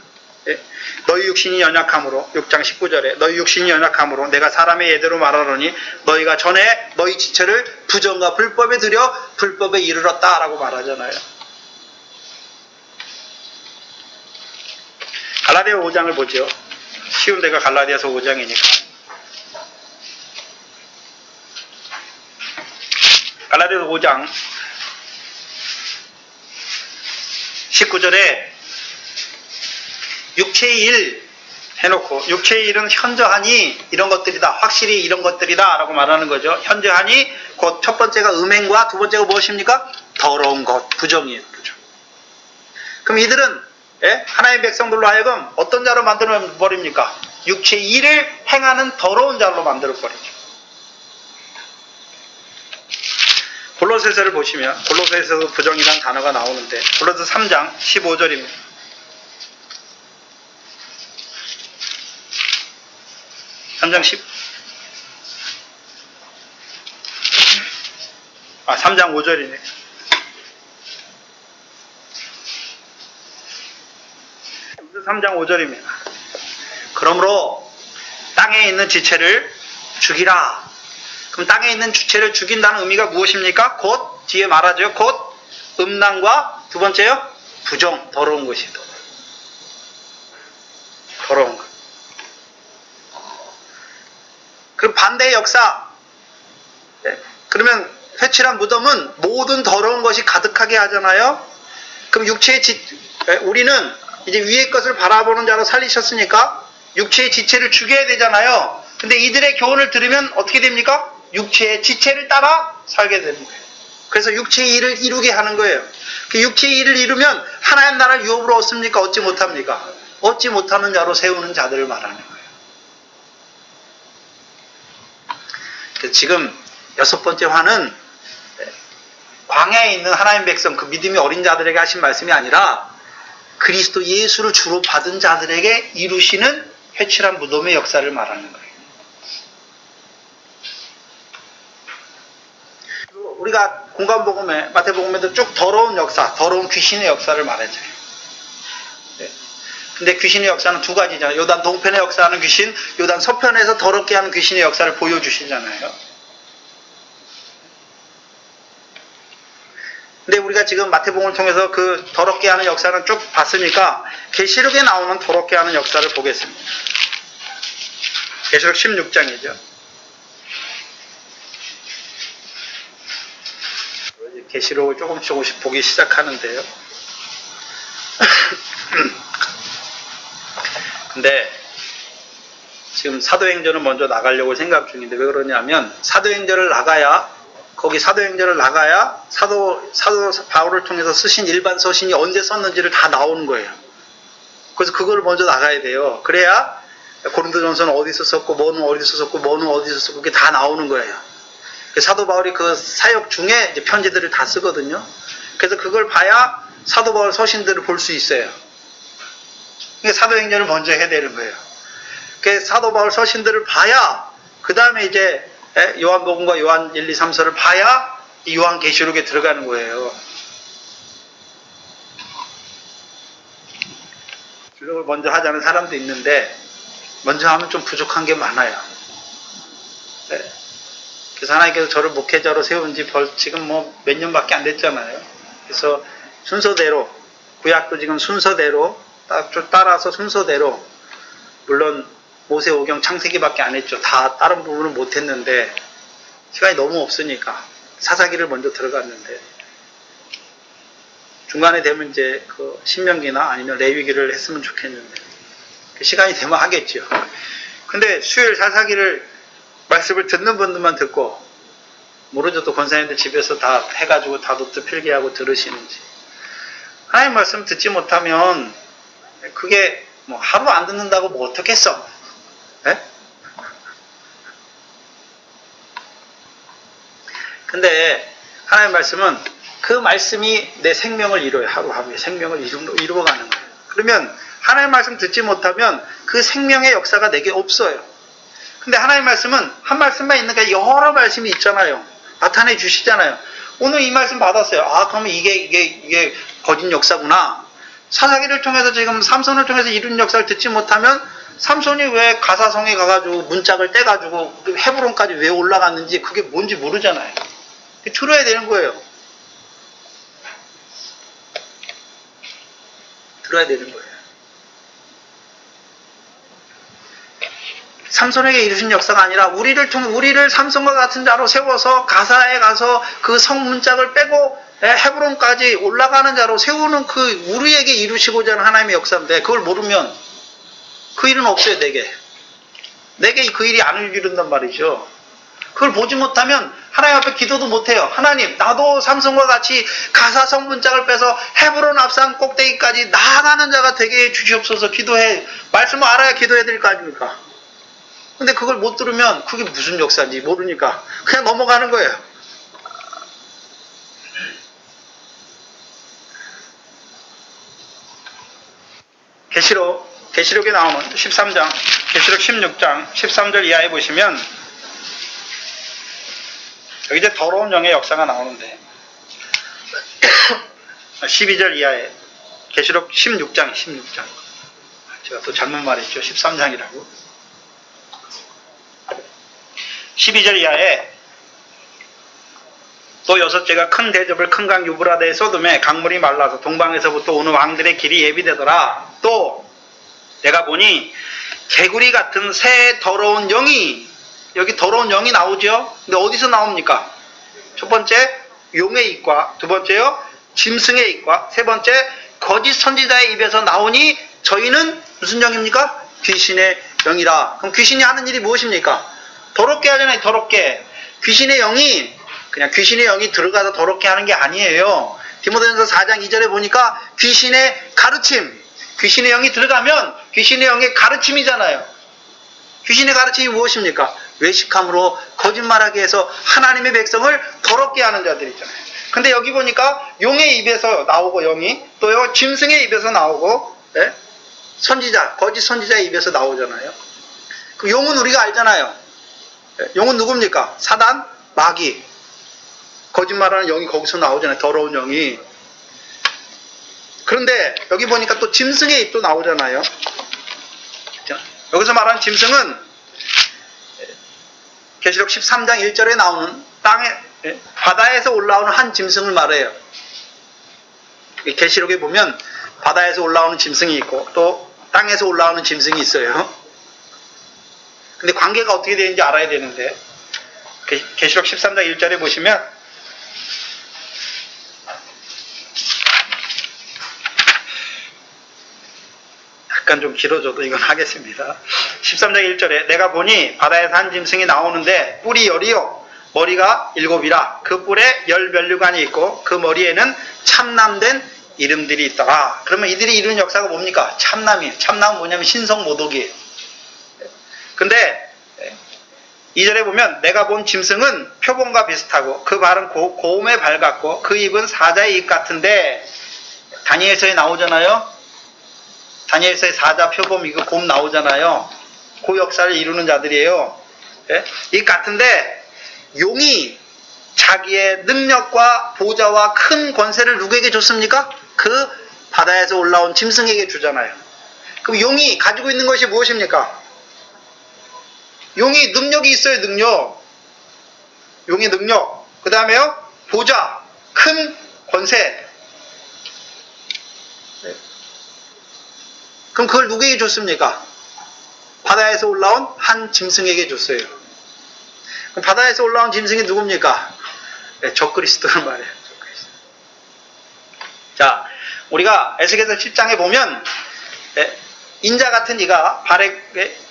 너희 육신이 연약함으로 6장 19절에 너희 육신이 연약함으로 내가 사람의 예대로 말하노니 너희가 전에 너희 지체를 부정과 불법에 들여 불법에 이르렀다라고 말하잖아요. 갈라디아 5장을 보죠. 쉬운 데가 갈라디아서 5장이니까. 갈라디아서 5장 19절에 육체의 일 해놓고 육체의 일은 현저하니 이런 것들이다. 확실히 이런 것들이다 라고 말하는 거죠. 현저하니 곧 첫 번째가 음행과 두 번째가 무엇입니까? 더러운 것, 부정이에요. 부정. 그럼 이들은 하나님의 백성들로 하여금 어떤 자로 만들어버립니까? 육체의 일을 행하는 더러운 자로 만들어버리죠. 골로새서를 보시면 골로새에서도 부정이라는 단어가 나오는데 골로새 3장 15절입니다. 3장 10. 3장 5절이네. 무슨 3장 5절입니다. 그러므로 땅에 있는 지체를 죽이라. 그럼 땅에 있는 지체를 죽인다는 의미가 무엇입니까? 곧 뒤에 말하죠. 곧 음란과 두 번째요, 부정, 더러운 것이 더러운 것. 그럼 반대의 역사. 네. 그러면 회칠한 무덤은 모든 더러운 것이 가득하게 하잖아요. 그럼 우리는 이제 위의 것을 바라보는 자로 살리셨으니까 육체의 지체를 죽여야 되잖아요. 근데 이들의 교훈을 들으면 어떻게 됩니까? 육체의 지체를 따라 살게 되는 거예요. 그래서 육체의 일을 이루게 하는 거예요. 그 육체의 일을 이루면 하나님 나라를 유업으로 얻습니까? 얻지 못합니까? 얻지 못하는 자로 세우는 자들을 말하는 거예요. 그래서 지금 6번째 화는 광야에 있는 하나님 백성, 그 믿음이 어린 자들에게 하신 말씀이 아니라 그리스도 예수를 주로 받은 자들에게 이루시는 회칠한 무덤의 역사를 말하는 거예요. 우리가 공관복음에, 마태복음에도 쭉 더러운 역사, 더러운 귀신의 역사를 말해줘요. 네. 근데 귀신의 역사는 두 가지잖아요. 요단 동편의 역사하는 귀신, 요단 서편에서 더럽게 하는 귀신의 역사를 보여주시잖아요. 근데 우리가 지금 마태복음을 통해서 그 더럽게 하는 역사는 쭉 봤으니까 계시록에 나오는 더럽게 하는 역사를 보겠습니다. 계시록 16장이죠. 계시록을 조금씩 보기 시작하는데요. 근데 지금 사도행전은 먼저 나가려고 생각 중인데 왜 그러냐면 사도행전을 나가야 사도 바울을 통해서 쓰신 일반 서신이 언제 썼는지를 다 나오는 거예요. 그래서 그걸 먼저 나가야 돼요. 그래야 고린도전서는 어디서 썼고 뭐는 어디서 썼고 뭐는 어디서 썼고 그게 다 나오는 거예요. 사도 바울이 그 사역 중에 이제 편지들을 다 쓰거든요. 그래서 그걸 봐야 사도 바울 서신들을 볼 수 있어요. 그러니까 사도행전을 먼저 해야 되는 거예요. 그 사도 바울 서신들을 봐야 그 다음에 이제 요한복음과 요한 1, 2, 3서를 봐야 요한계시록에 들어가는 거예요. 주력을 먼저 하자는 사람도 있는데 먼저 하면 좀 부족한 게 많아요. 네. 그래서 하나님께서 저를 목회자로 세운 지 지금 뭐 몇 년밖에 안 됐잖아요. 그래서 순서대로, 구약도 지금 순서대로 따라서 순서대로, 물론 모세오경 창세기밖에 안 했죠. 다 다른 부분은 못 했는데 시간이 너무 없으니까 사사기를 먼저 들어갔는데 중간에 되면 이제 그 신명기나 아니면 레위기를 했으면 좋겠는데 시간이 되면 하겠죠. 근데 수요일 사사기를 말씀을 듣는 분들만 듣고 모르죠. 또 권사님들 집에서 다 해가지고 다 노트 필기하고 들으시는지. 하나님 말씀 듣지 못하면 그게 뭐 하루 안 듣는다고 뭐 어떻겠어? 네? 근데 하나님 말씀은 그 말씀이 내 생명을 이뤄요. 하루하루의 생명을 이루어가는 거예요. 그러면 하나님 말씀 듣지 못하면 그 생명의 역사가 내게 없어요. 근데 하나님 말씀은 한 말씀만 있는가 여러 말씀이 있잖아요. 나타내 주시잖아요. 오늘 이 말씀 받았어요. 아, 그러면 이게 거짓 역사구나. 사사기를 통해서 지금 삼손을 통해서 이룬 역사를 듣지 못하면 삼손이 왜 가사성에 가가지고 문짝을 떼가지고 헤브론까지 왜 올라갔는지 그게 뭔지 모르잖아요. 들어야 되는 거예요. 들어야 되는 거예요. 삼손에게 이루신 역사가 아니라 우리를 삼손과 같은 자로 세워서 가사에 가서 그 성문짝을 빼고 헤브론까지 올라가는 자로 세우는 그 우리에게 이루시고자 하는 하나님의 역사인데 그걸 모르면 그 일은 없어요. 내게 그 일이 안 이룬단 말이죠. 그걸 보지 못하면 하나님 앞에 기도도 못해요. 하나님, 나도 삼손과 같이 가사 성문짝을 빼서 헤브론 앞산 꼭대기까지 나아가는 자가 되게 해주시옵소서. 기도해. 말씀을 알아야 기도해야 될 거 아닙니까? 근데 그걸 못 들으면 그게 무슨 역사인지 모르니까 그냥 넘어가는 거예요. 계시록 계시록에 나오는 13장, 계시록 16장 13절 이하에 보시면 여기 이제 더러운 영의 역사가 나오는데 12절 이하에 계시록 16장 제가 또 잘못 말했죠. 13장이라고. 12절 이하에 또 여섯째가 큰 대접을 큰 강 유브라데에 쏟음에 강물이 말라서 동방에서부터 오는 왕들의 길이 예비되더라. 또 내가 보니 개구리 같은 새 더러운 영이, 여기 더러운 영이 나오죠. 근데 어디서 나옵니까? 첫 번째 용의 입과, 두 번째요 짐승의 입과, 세 번째 거짓 선지자의 입에서 나오니 저희는 무슨 영입니까? 귀신의 영이라. 그럼 귀신이 하는 일이 무엇입니까? 더럽게 하잖아요. 더럽게. 귀신의 영이 그냥 귀신의 영이 들어가서 더럽게 하는 게 아니에요. 디모데전서 4장 2절에 보니까 귀신의 가르침, 귀신의 영이 들어가면 귀신의 영의 가르침이잖아요. 귀신의 가르침이 무엇입니까? 외식함으로 거짓말하게 해서 하나님의 백성을 더럽게 하는 자들이잖아요. 근데 여기 보니까 용의 입에서 나오고 영이, 또요 짐승의 입에서 나오고, 예? 선지자, 거짓 선지자의 입에서 나오잖아요. 그 용은 우리가 알잖아요. 예? 용은 누굽니까? 사단, 마귀. 거짓말하는 영이 거기서 나오잖아요. 더러운 영이. 그런데 여기 보니까 또 짐승의 입도 나오잖아요. 여기서 말하는 짐승은 계시록 13장 1절에 나오는 땅에, 바다에서 올라오는 한 짐승을 말해요. 계시록에 보면 바다에서 올라오는 짐승이 있고 또 땅에서 올라오는 짐승이 있어요. 근데 관계가 어떻게 되는지 알아야 되는데, 계시록 13장 1절에 보시면 약간 좀 길어져도 이건 하겠습니다. 13장 1절에 내가 보니 바다에서 한 짐승이 나오는데 뿔이 열이요 머리가 7이라. 그 뿔에 10면류관이 있고 그 머리에는 참남된 이름들이 있더라. 그러면 이들이 이루는 역사가 뭡니까? 참남이에요. 참남은 뭐냐면 신성모독이에요. 근데 2절에 보면 내가 본 짐승은 표범과 비슷하고 그 발은 고음의 발 같고 그 입은 사자의 입 같은데, 다니엘서에 나오잖아요. 다니엘서의 사자, 표범, 이거 곰 나오잖아요. 그 역사를 이루는 자들이에요. 예? 이 같은데 용이 자기의 능력과 보좌와 큰 권세를 누구에게 줬습니까? 그 바다에서 올라온 짐승에게 주잖아요. 그럼 용이 가지고 있는 것이 무엇입니까? 용이 능력이 있어요. 능력. 용의 능력. 그 다음에요 보좌, 큰 권세. 그럼 그걸 누구에게 줬습니까? 바다에서 올라온 한 짐승에게 줬어요. 그럼 바다에서 올라온 짐승이 누굽니까? 네, 적그리스도를 말해요. 적그리스도. 자, 우리가 에스겔서 10장에 보면 인자 같은 이가 발에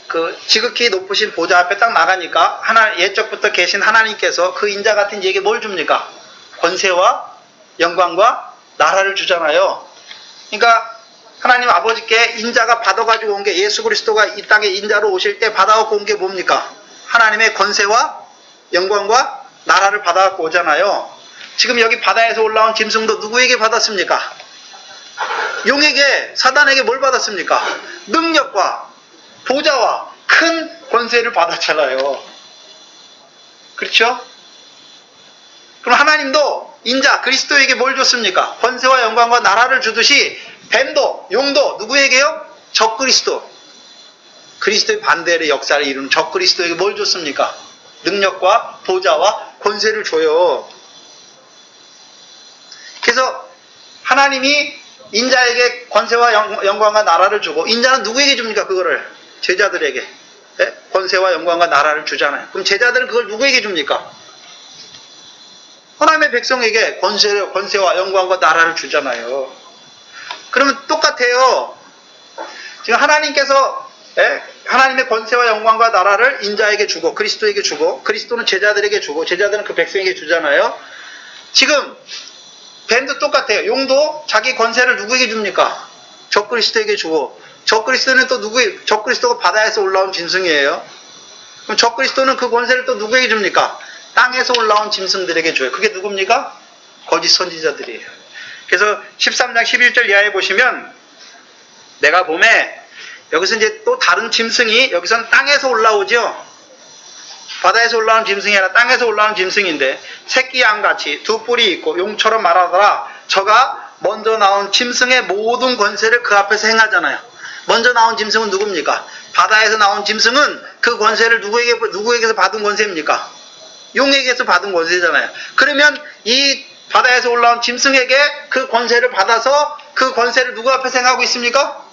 그 지극히 높으신 보좌 앞에 딱 나가니까 옛적부터 계신 하나님께서 그 인자 같은 이에게 뭘 줍니까? 권세와 영광과 나라를 주잖아요. 그러니까 하나님 아버지께 인자가 받아가지고 온 게, 예수 그리스도가 이 땅에 인자로 오실 때 받아갖고 온 게 뭡니까? 하나님의 권세와 영광과 나라를 받아갖고 오잖아요. 지금 여기 바다에서 올라온 짐승도 누구에게 받았습니까? 용에게, 사단에게 뭘 받았습니까? 능력과 보좌와 큰 권세를 받았잖아요. 그렇죠? 그럼 하나님도 인자 그리스도에게 뭘 줬습니까? 권세와 영광과 나라를 주듯이 뱀도, 용도 누구에게요? 적그리스도. 그리스도의 반대의 역사를 이루는 적그리스도에게 뭘 줬습니까? 능력과 보좌와 권세를 줘요. 그래서 하나님이 인자에게 권세와 영광과 나라를 주고, 인자는 누구에게 줍니까? 그거를 제자들에게. 네? 권세와 영광과 나라를 주잖아요. 그럼 제자들은 그걸 누구에게 줍니까? 하나님의 백성에게 권세와 영광과 나라를 주잖아요. 그러면 똑같아요. 지금 하나님께서 하나님의 권세와 영광과 나라를 인자에게 주고 그리스도에게 주고, 그리스도는 제자들에게 주고 제자들은 그 백성에게 주잖아요. 지금 뱀도 똑같아요. 용도 자기 권세를 누구에게 줍니까? 적그리스도에게 주고, 적그리스도는 또 적그리스도가 바다에서 올라온 짐승이에요. 그럼 적그리스도는 그 권세를 또 누구에게 줍니까? 땅에서 올라온 짐승들에게 줘요. 그게 누굽니까? 거짓 선지자들이에요. 그래서 13장 11절 이하에 보시면 내가 봄에 여기서 이제 또 다른 짐승이 여기서는 땅에서 올라오죠. 바다에서 올라오는 짐승이 아니라 땅에서 올라오는 짐승인데 새끼 양같이 두 뿔이 있고 용처럼 말하더라. 저가 먼저 나온 짐승의 모든 권세를 그 앞에서 행하잖아요. 먼저 나온 짐승은 누굽니까? 바다에서 나온 짐승은 그 권세를 누구에게서 받은 권세입니까? 용에게서 받은 권세잖아요. 그러면 이 바다에서 올라온 짐승에게 그 권세를 받아서 그 권세를 누구 앞에서 행하고 있습니까?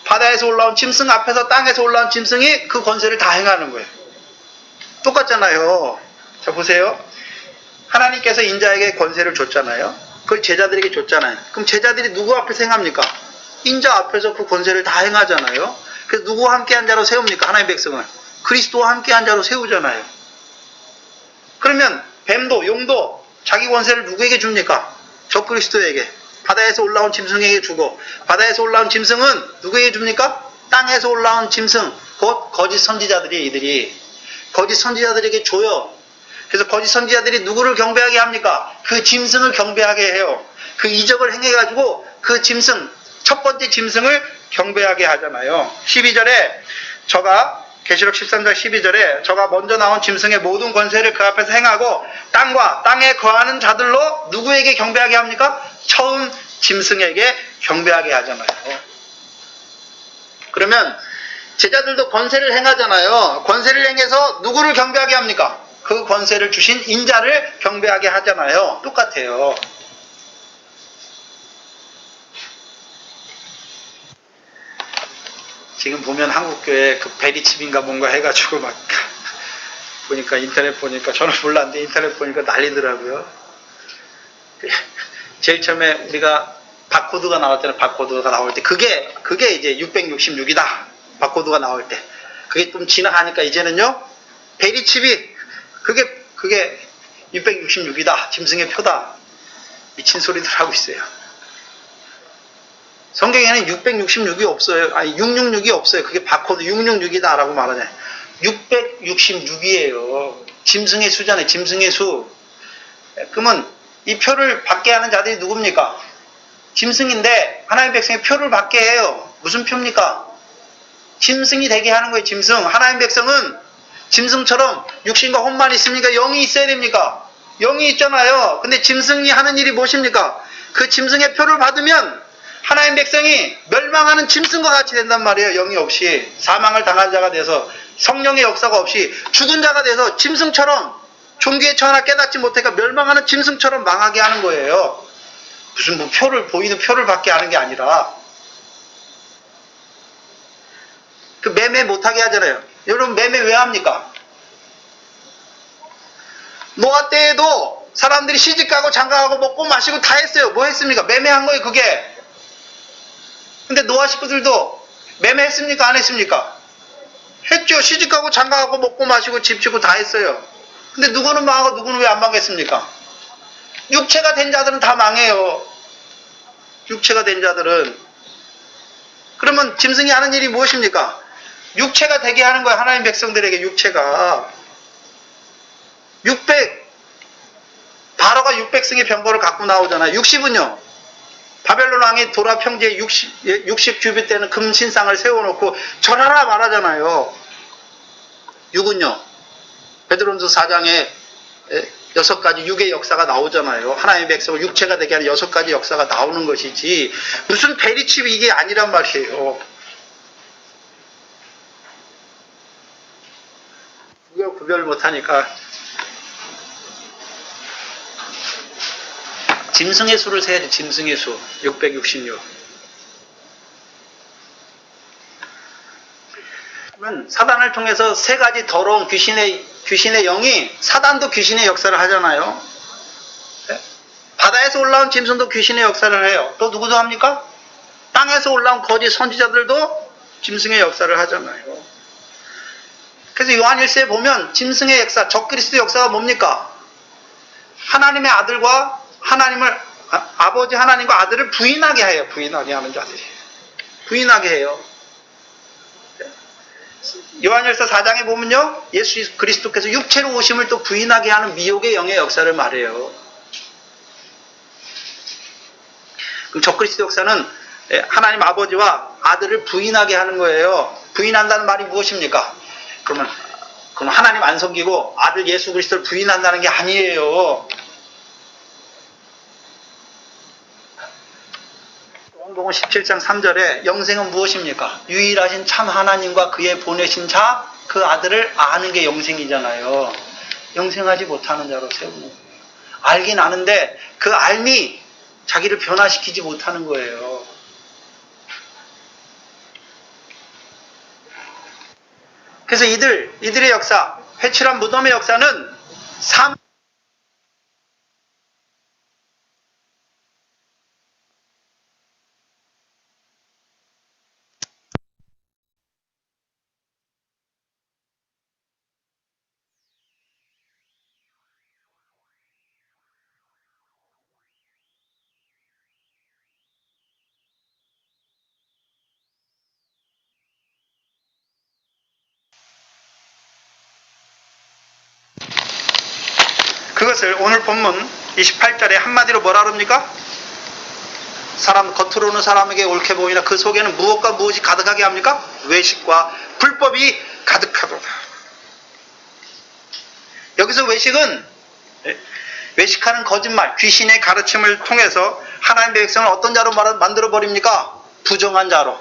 바다에서 올라온 짐승 앞에서 땅에서 올라온 짐승이 그 권세를 다 행하는 거예요. 똑같잖아요. 자, 보세요. 하나님께서 인자에게 권세를 줬잖아요. 그걸 제자들에게 줬잖아요. 그럼 제자들이 누구 앞에서 행합니까? 인자 앞에서 그 권세를 다 행하잖아요. 그래서 누구와 함께한 자로 세웁니까? 하나님의 백성을. 그리스도와 함께한 자로 세우잖아요. 그러면 뱀도 용도 자기 권세를 누구에게 줍니까? 적그리스도에게. 바다에서 올라온 짐승에게 주고, 바다에서 올라온 짐승은 누구에게 줍니까? 땅에서 올라온 짐승, 곧 거짓 선지자들이 이들이 거짓 선지자들에게 줘요. 그래서 거짓 선지자들이 누구를 경배하게 합니까? 그 짐승을 경배하게 해요. 그 이적을 행해가지고 그 짐승, 첫 번째 짐승을 경배하게 하잖아요. 12절에 저가 계시록 13장 12절에 저가 먼저 나온 짐승의 모든 권세를 그 앞에서 행하고 땅과 땅에 거하는 자들로 누구에게 경배하게 합니까? 처음 짐승에게 경배하게 하잖아요. 그러면 제자들도 권세를 행하잖아요. 권세를 행해서 누구를 경배하게 합니까? 그 권세를 주신 인자를 경배하게 하잖아요. 똑같아요. 지금 보면 한국교회 그 베리칩인가 뭔가 해가지고 막 보니까 인터넷 보니까 저는 몰랐는데 인터넷 보니까 난리더라고요. 제일 처음에 우리가 바코드가 나왔잖아요. 바코드가 나올 때 그게 이제 666이다. 바코드가 나올 때 그게 좀 지나가니까 이제는요 베리칩이 그게 666이다. 짐승의 표다. 미친 소리들 하고 있어요. 성경에는 666이 없어요. 아니 666이 없어요. 그게 바코드 666이다 라고 말하잖아요. 666이에요. 짐승의 수잖아요. 짐승의 수. 그러면 이 표를 받게 하는 자들이 누굽니까? 짐승인데 하나님의 백성이 표를 받게 해요. 무슨 표입니까? 짐승이 되게 하는 거예요. 짐승. 하나님의 백성은 짐승처럼 육신과 혼만 있습니까? 영이 있어야 됩니까? 영이 있잖아요. 근데 짐승이 하는 일이 무엇입니까? 그 짐승의 표를 받으면 하나님 백성이 멸망하는 짐승과 같이 된단 말이에요. 영이 없이 사망을 당한 자가 돼서 성령의 역사가 없이 죽은 자가 돼서 짐승처럼 종기에 처하나 깨닫지 못하니까 멸망하는 짐승처럼 망하게 하는 거예요. 무슨 뭐 보이는 표를 받게 하는 게 아니라 그 매매 못하게 하잖아요. 여러분 매매 왜 합니까? 노아 때에도 사람들이 시집가고 장가가고 먹고 마시고 다 했어요. 뭐 했습니까? 매매한 거예요 그게. 근데 노아 식구들도 매매했습니까? 안 했습니까? 했죠. 시집가고 장가가고 먹고 마시고 집 짓고 다 했어요. 근데 누구는 망하고 누구는 왜 안 망했습니까? 육체가 된 자들은 다 망해요. 육체가 된 자들은. 그러면 짐승이 하는 일이 무엇입니까? 육체가 되게 하는 거예요. 하나님 백성들에게 육체가. 바로가 600승의 병거를 갖고 나오잖아요. 60은요. 바벨론 왕이 도라 평지에 60 규빗 되는 금 신상을 세워놓고 절하라 말하잖아요. 6은요. 베드로전서 4장에 6가지 6의 역사가 나오잖아요. 하나님의 백성을 육체가 되게 하는 6가지 역사가 나오는 것이지 무슨 베리칩이 이게 아니란 말이에요. 구별 못하니까 짐승의 수를 세야지. 짐승의 수 666. 그러면 사단을 통해서 3가지 더러운 귀신의 영이 사단도 귀신의 역사를 하잖아요. 바다에서 올라온 짐승도 귀신의 역사를 해요. 또 누구도 합니까? 땅에서 올라온 거짓 선지자들도 짐승의 역사를 하잖아요. 그래서 요한 1세에 보면 짐승의 역사, 적그리스도 역사가 뭡니까? 하나님의 아들과 아버지 하나님과 아들을 부인하게 해요. 부인하게 하는 자들이. 부인하게 해요. 요한일서 4장에 보면요. 예수 그리스도께서 육체로 오심을 또 부인하게 하는 미혹의 영의 역사를 말해요. 그럼 적그리스도 역사는 하나님 아버지와 아들을 부인하게 하는 거예요. 부인한다는 말이 무엇입니까? 그러면 하나님 안 섬기고 아들 예수 그리스도를 부인한다는 게 아니에요. 요한복음 17장 3절에 영생은 무엇입니까? 유일하신 참 하나님과 그의 보내신 자, 그 아들을 아는 게 영생이잖아요. 영생하지 못하는 자로 세우는 거예요. 알긴 아는데 그 알미 자기를 변화시키지 못하는 거예요. 그래서 이들의 역사, 회칠한 무덤의 역사는 그것을 오늘 본문 28절에 한마디로 뭐라 그럽니까? 사람 겉으로는 사람에게 옳게 보이나 그 속에는 무엇과 무엇이 가득하게 합니까? 외식과 불법이 가득하도다. 여기서 외식하는 거짓말, 귀신의 가르침을 통해서 하나님의 백성을 어떤 자로 만들어 버립니까? 부정한 자로,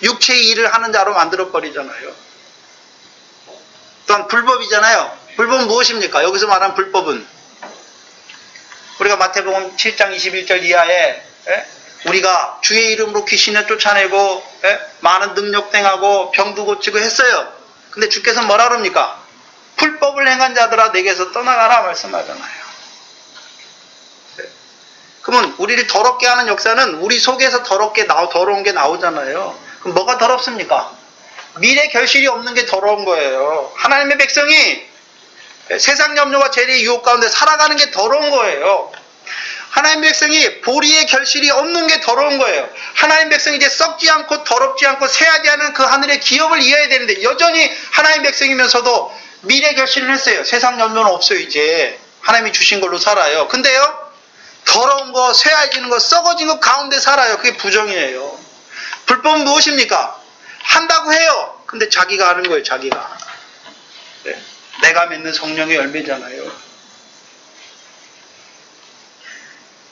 육체의 일을 하는 자로 만들어 버리잖아요. 또한 불법이잖아요. 불법은 무엇입니까? 여기서 말하는 불법은 우리가 마태복음 7장 21절 이하에 우리가 주의 이름으로 귀신을 쫓아내고 많은 능력 행하고 병도 고치고 했어요. 근데 주께서 뭐라 그럽니까? 불법을 행한 자들아 내게서 떠나가라 말씀하잖아요. 그러면 우리를 더럽게 하는 역사는 우리 속에서 더러운 게 나오잖아요. 그럼 뭐가 더럽습니까? 미래 결실이 없는 게 더러운 거예요. 하나님의 백성이 세상 염려와 재리의 유혹 가운데 살아가는 게 더러운 거예요. 하나님 백성이 보리의 결실이 없는 게 더러운 거예요. 하나님 백성이 이제 썩지 않고 더럽지 않고 새하지 않은 그 하늘의 기업을 이어야 되는데 여전히 하나님 백성이면서도 미래 결실을 했어요. 세상 염려는 없어요. 이제 하나님이 주신 걸로 살아요. 근데요, 더러운 거, 쇠해지는 거, 썩어진 거 가운데 살아요. 그게 부정이에요. 불법은 무엇입니까? 한다고 해요. 근데 자기가 하는 거예요. 자기가. 네. 내가 맺는 성령의 열매잖아요.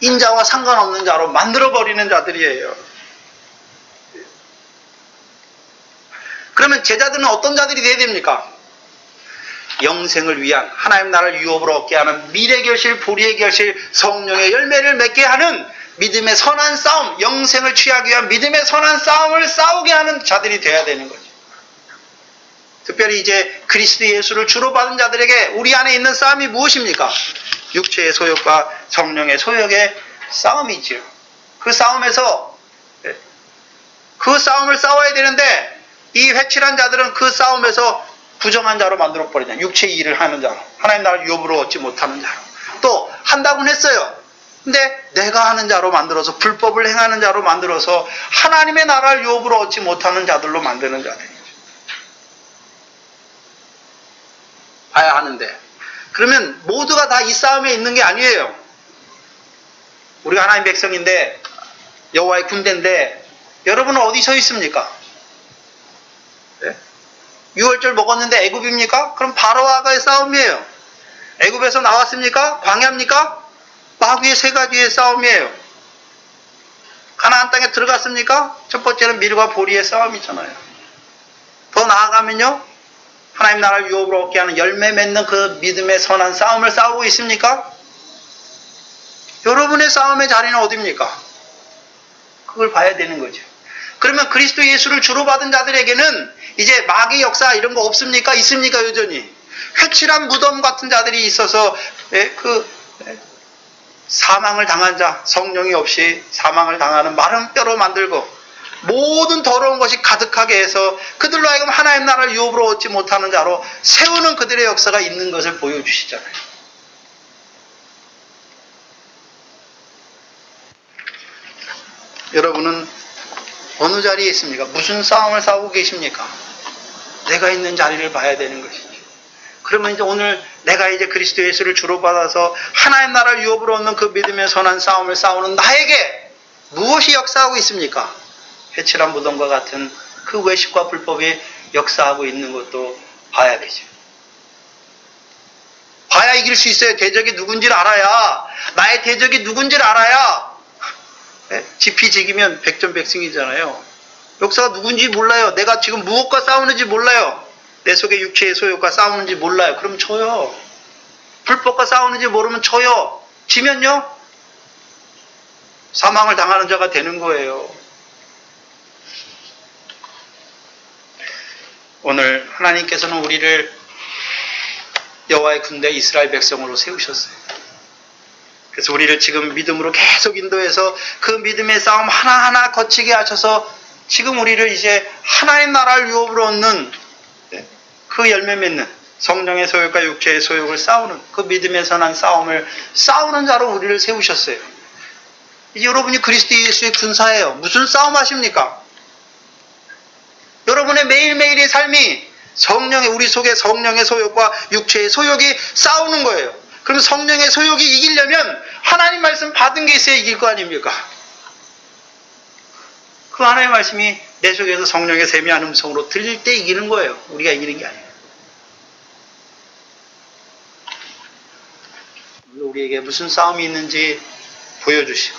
인자와 상관없는 자로 만들어버리는 자들이에요. 그러면 제자들은 어떤 자들이 돼야 됩니까? 영생을 위한 하나님 나라를 유업으로 얻게 하는 미래 결실, 보리의 결실, 성령의 열매를 맺게 하는 믿음의 선한 싸움, 영생을 취하기 위한 믿음의 선한 싸움을 싸우게 하는 자들이 돼야 되는 거죠. 특별히 이제 그리스도 예수를 주로 받은 자들에게 우리 안에 있는 싸움이 무엇입니까? 육체의 소욕과 성령의 소욕의 싸움이지요. 그 싸움을 싸워야 되는데 이 회칠한 자들은 그 싸움에서 부정한 자로 만들어버리잖아요. 육체의 일을 하는 자로, 하나님 나라를 유업으로 얻지 못하는 자로. 또 한다고는 했어요. 근데 내가 하는 자로 만들어서 불법을 행하는 자로 만들어서 하나님의 나라를 유업으로 얻지 못하는 자들로 만드는 자들이죠. 봐야 하는데, 그러면 모두가 다 이 싸움에 있는 게 아니에요. 우리가 하나님 백성인데 여호와의 군대인데 여러분은 어디 서 있습니까? 네? 6월절 먹었는데 애굽입니까? 그럼 바로와의 싸움이에요. 애굽에서 나왔습니까? 광야입니까? 마귀의 세 가지의 싸움이에요. 가나안 땅에 들어갔습니까? 첫 번째는 밀과 보리의 싸움이잖아요. 더 나아가면요, 하나님 나라를 유업으로 얻게 하는 열매 맺는 그 믿음의 선한 싸움을 싸우고 있습니까? 여러분의 싸움의 자리는 어디입니까? 그걸 봐야 되는 거죠. 그러면 그리스도 예수를 주로 받은 자들에게는 이제 마귀 역사 이런 거 없습니까? 있습니까? 여전히 회칠한 무덤 같은 자들이 있어서 사망을 당한 자, 성령이 없이 사망을 당하는 마른 뼈로 만들고 모든 더러운 것이 가득하게 해서 그들로 하여금 하나님 나라를 유업으로 얻지 못하는 자로 세우는 그들의 역사가 있는 것을 보여주시잖아요. 여러분은 어느 자리에 있습니까? 무슨 싸움을 싸우고 계십니까? 내가 있는 자리를 봐야 되는 것이죠. 그러면 이제 오늘 내가 이제 그리스도 예수를 주로 받아서 하나님 나라를 유업으로 얻는 그 믿음의 선한 싸움을 싸우는 나에게 무엇이 역사하고 있습니까? 회칠한 무덤과 같은 그 외식과 불법이 역사하고 있는 것도 봐야 되죠. 봐야 이길 수 있어요. 대적이 누군지를 알아야, 나의 대적이 누군지를 알아야, 지피지기면 백전백승이잖아요. 역사가 누군지 몰라요. 내가 지금 무엇과 싸우는지 몰라요. 내 속의 육체의 소욕과 싸우는지 몰라요. 그럼 져요. 불법과 싸우는지 모르면 져요. 지면요? 사망을 당하는 자가 되는 거예요. 오늘 하나님께서는 우리를 여호와의 군대 이스라엘 백성으로 세우셨어요. 그래서 우리를 지금 믿음으로 계속 인도해서 그 믿음의 싸움 하나하나 거치게 하셔서 지금 우리를 이제 하나님 나라를 유업으로 얻는 그 열매 맺는 성령의 소욕과 육체의 소욕을 싸우는 그 믿음의 선한 싸움을 싸우는 자로 우리를 세우셨어요. 이제 여러분이 그리스도 예수의 군사예요. 무슨 싸움 하십니까? 여러분의 매일매일의 삶이 우리 속에 성령의 소욕과 육체의 소욕이 싸우는 거예요. 그럼 성령의 소욕이 이기려면 하나님 말씀 받은 게 있어야 이길 거 아닙니까? 그 하나님의 말씀이 내 속에서 성령의 세미한 음성으로 들릴 때 이기는 거예요. 우리가 이기는 게 아니에요. 우리에게 무슨 싸움이 있는지 보여주시고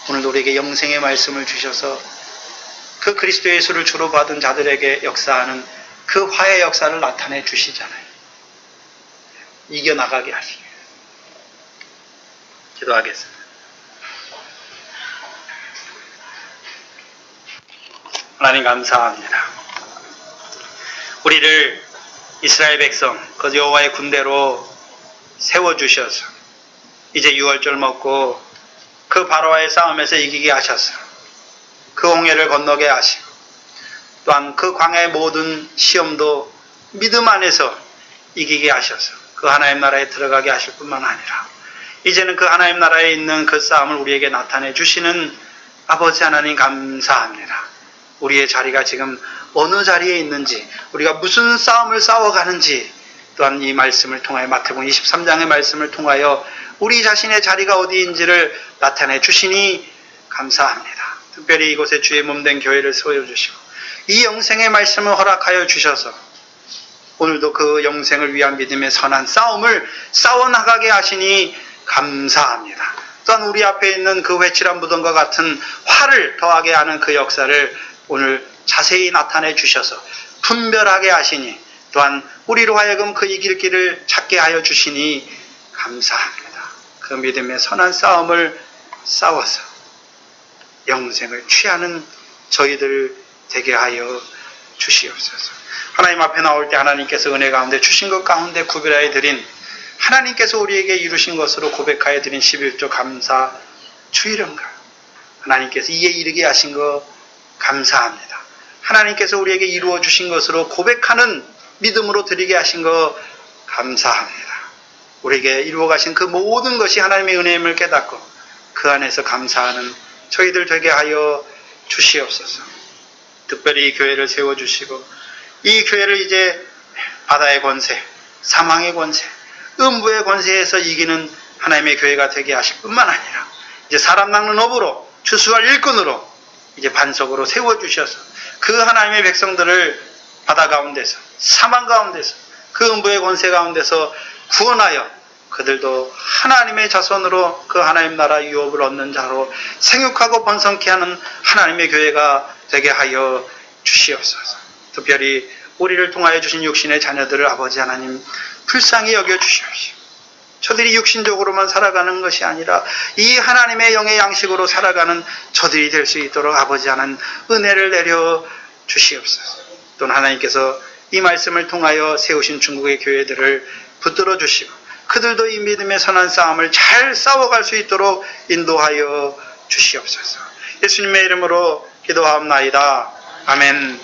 오늘도 우리에게 영생의 말씀을 주셔서 그 그리스도 예수를 주로 받은 자들에게 역사하는 그 화해 역사를 나타내 주시잖아요. 이겨나가게 하시고 기도하겠습니다. 하나님 감사합니다. 우리를 이스라엘 백성 그 여호와의 군대로 세워주셔서 이제 6월절 먹고 그 바로와의 싸움에서 이기게 하셔서 그 홍해를 건너게 하시고 또한 그 광야의 모든 시험도 믿음 안에서 이기게 하셔서 그 하나님 나라에 들어가게 하실 뿐만 아니라 이제는 그 하나님 나라에 있는 그 싸움을 우리에게 나타내 주시는 아버지 하나님 감사합니다. 우리의 자리가 지금 어느 자리에 있는지 우리가 무슨 싸움을 싸워가는지 또한 이 말씀을 통하여 마태복음 23장의 말씀을 통하여 우리 자신의 자리가 어디인지를 나타내 주시니 감사합니다. 특별히 이곳에 주의 몸된 교회를 세워주시고 이 영생의 말씀을 허락하여 주셔서 오늘도 그 영생을 위한 믿음의 선한 싸움을 싸워나가게 하시니 감사합니다. 또한 우리 앞에 있는 그 회칠한 무덤과 같은 화를 더하게 하는 그 역사를 오늘 자세히 나타내 주셔서 분별하게 하시니 또한 우리로 하여금 그 이길 길을 찾게 하여 주시니 감사합니다. 그 믿음의 선한 싸움을 싸워서 영생을 취하는 저희들 되게 하여 주시옵소서. 하나님 앞에 나올 때 하나님께서 은혜 가운데 주신 것 가운데 구별하여 드린 하나님께서 우리에게 이루신 것으로 고백하여 드린 11조 감사 주일은가 하나님께서 이에 이르게 하신 것 감사합니다. 하나님께서 우리에게 이루어 주신 것으로 고백하는 믿음으로 드리게 하신 것 감사합니다. 우리에게 이루어 가신 그 모든 것이 하나님의 은혜임을 깨닫고 그 안에서 감사하는 저희들 되게 하여 주시옵소서. 특별히 이 교회를 세워주시고 이 교회를 이제 바다의 권세, 사망의 권세, 음부의 권세에서 이기는 하나님의 교회가 되게 하실 뿐만 아니라 이제 사람 낚는 업으로 추수할 일꾼으로 이제 반석으로 세워주셔서 그 하나님의 백성들을 바다 가운데서 사망 가운데서 그 음부의 권세 가운데서 구원하여 그들도 하나님의 자손으로 그 하나님 나라 유업을 얻는 자로 생육하고 번성케 하는 하나님의 교회가 되게 하여 주시옵소서. 특별히 우리를 통하여 주신 육신의 자녀들을 아버지 하나님 불쌍히 여겨 주시옵시오. 저들이 육신적으로만 살아가는 것이 아니라 이 하나님의 영의 양식으로 살아가는 저들이 될 수 있도록 아버지 하나님 은혜를 내려 주시옵소서. 또는 하나님께서 이 말씀을 통하여 세우신 중국의 교회들을 붙들어 주시고 그들도 이 믿음의 선한 싸움을 잘 싸워갈 수 있도록 인도하여 주시옵소서. 예수님의 이름으로 기도하옵나이다. 아멘.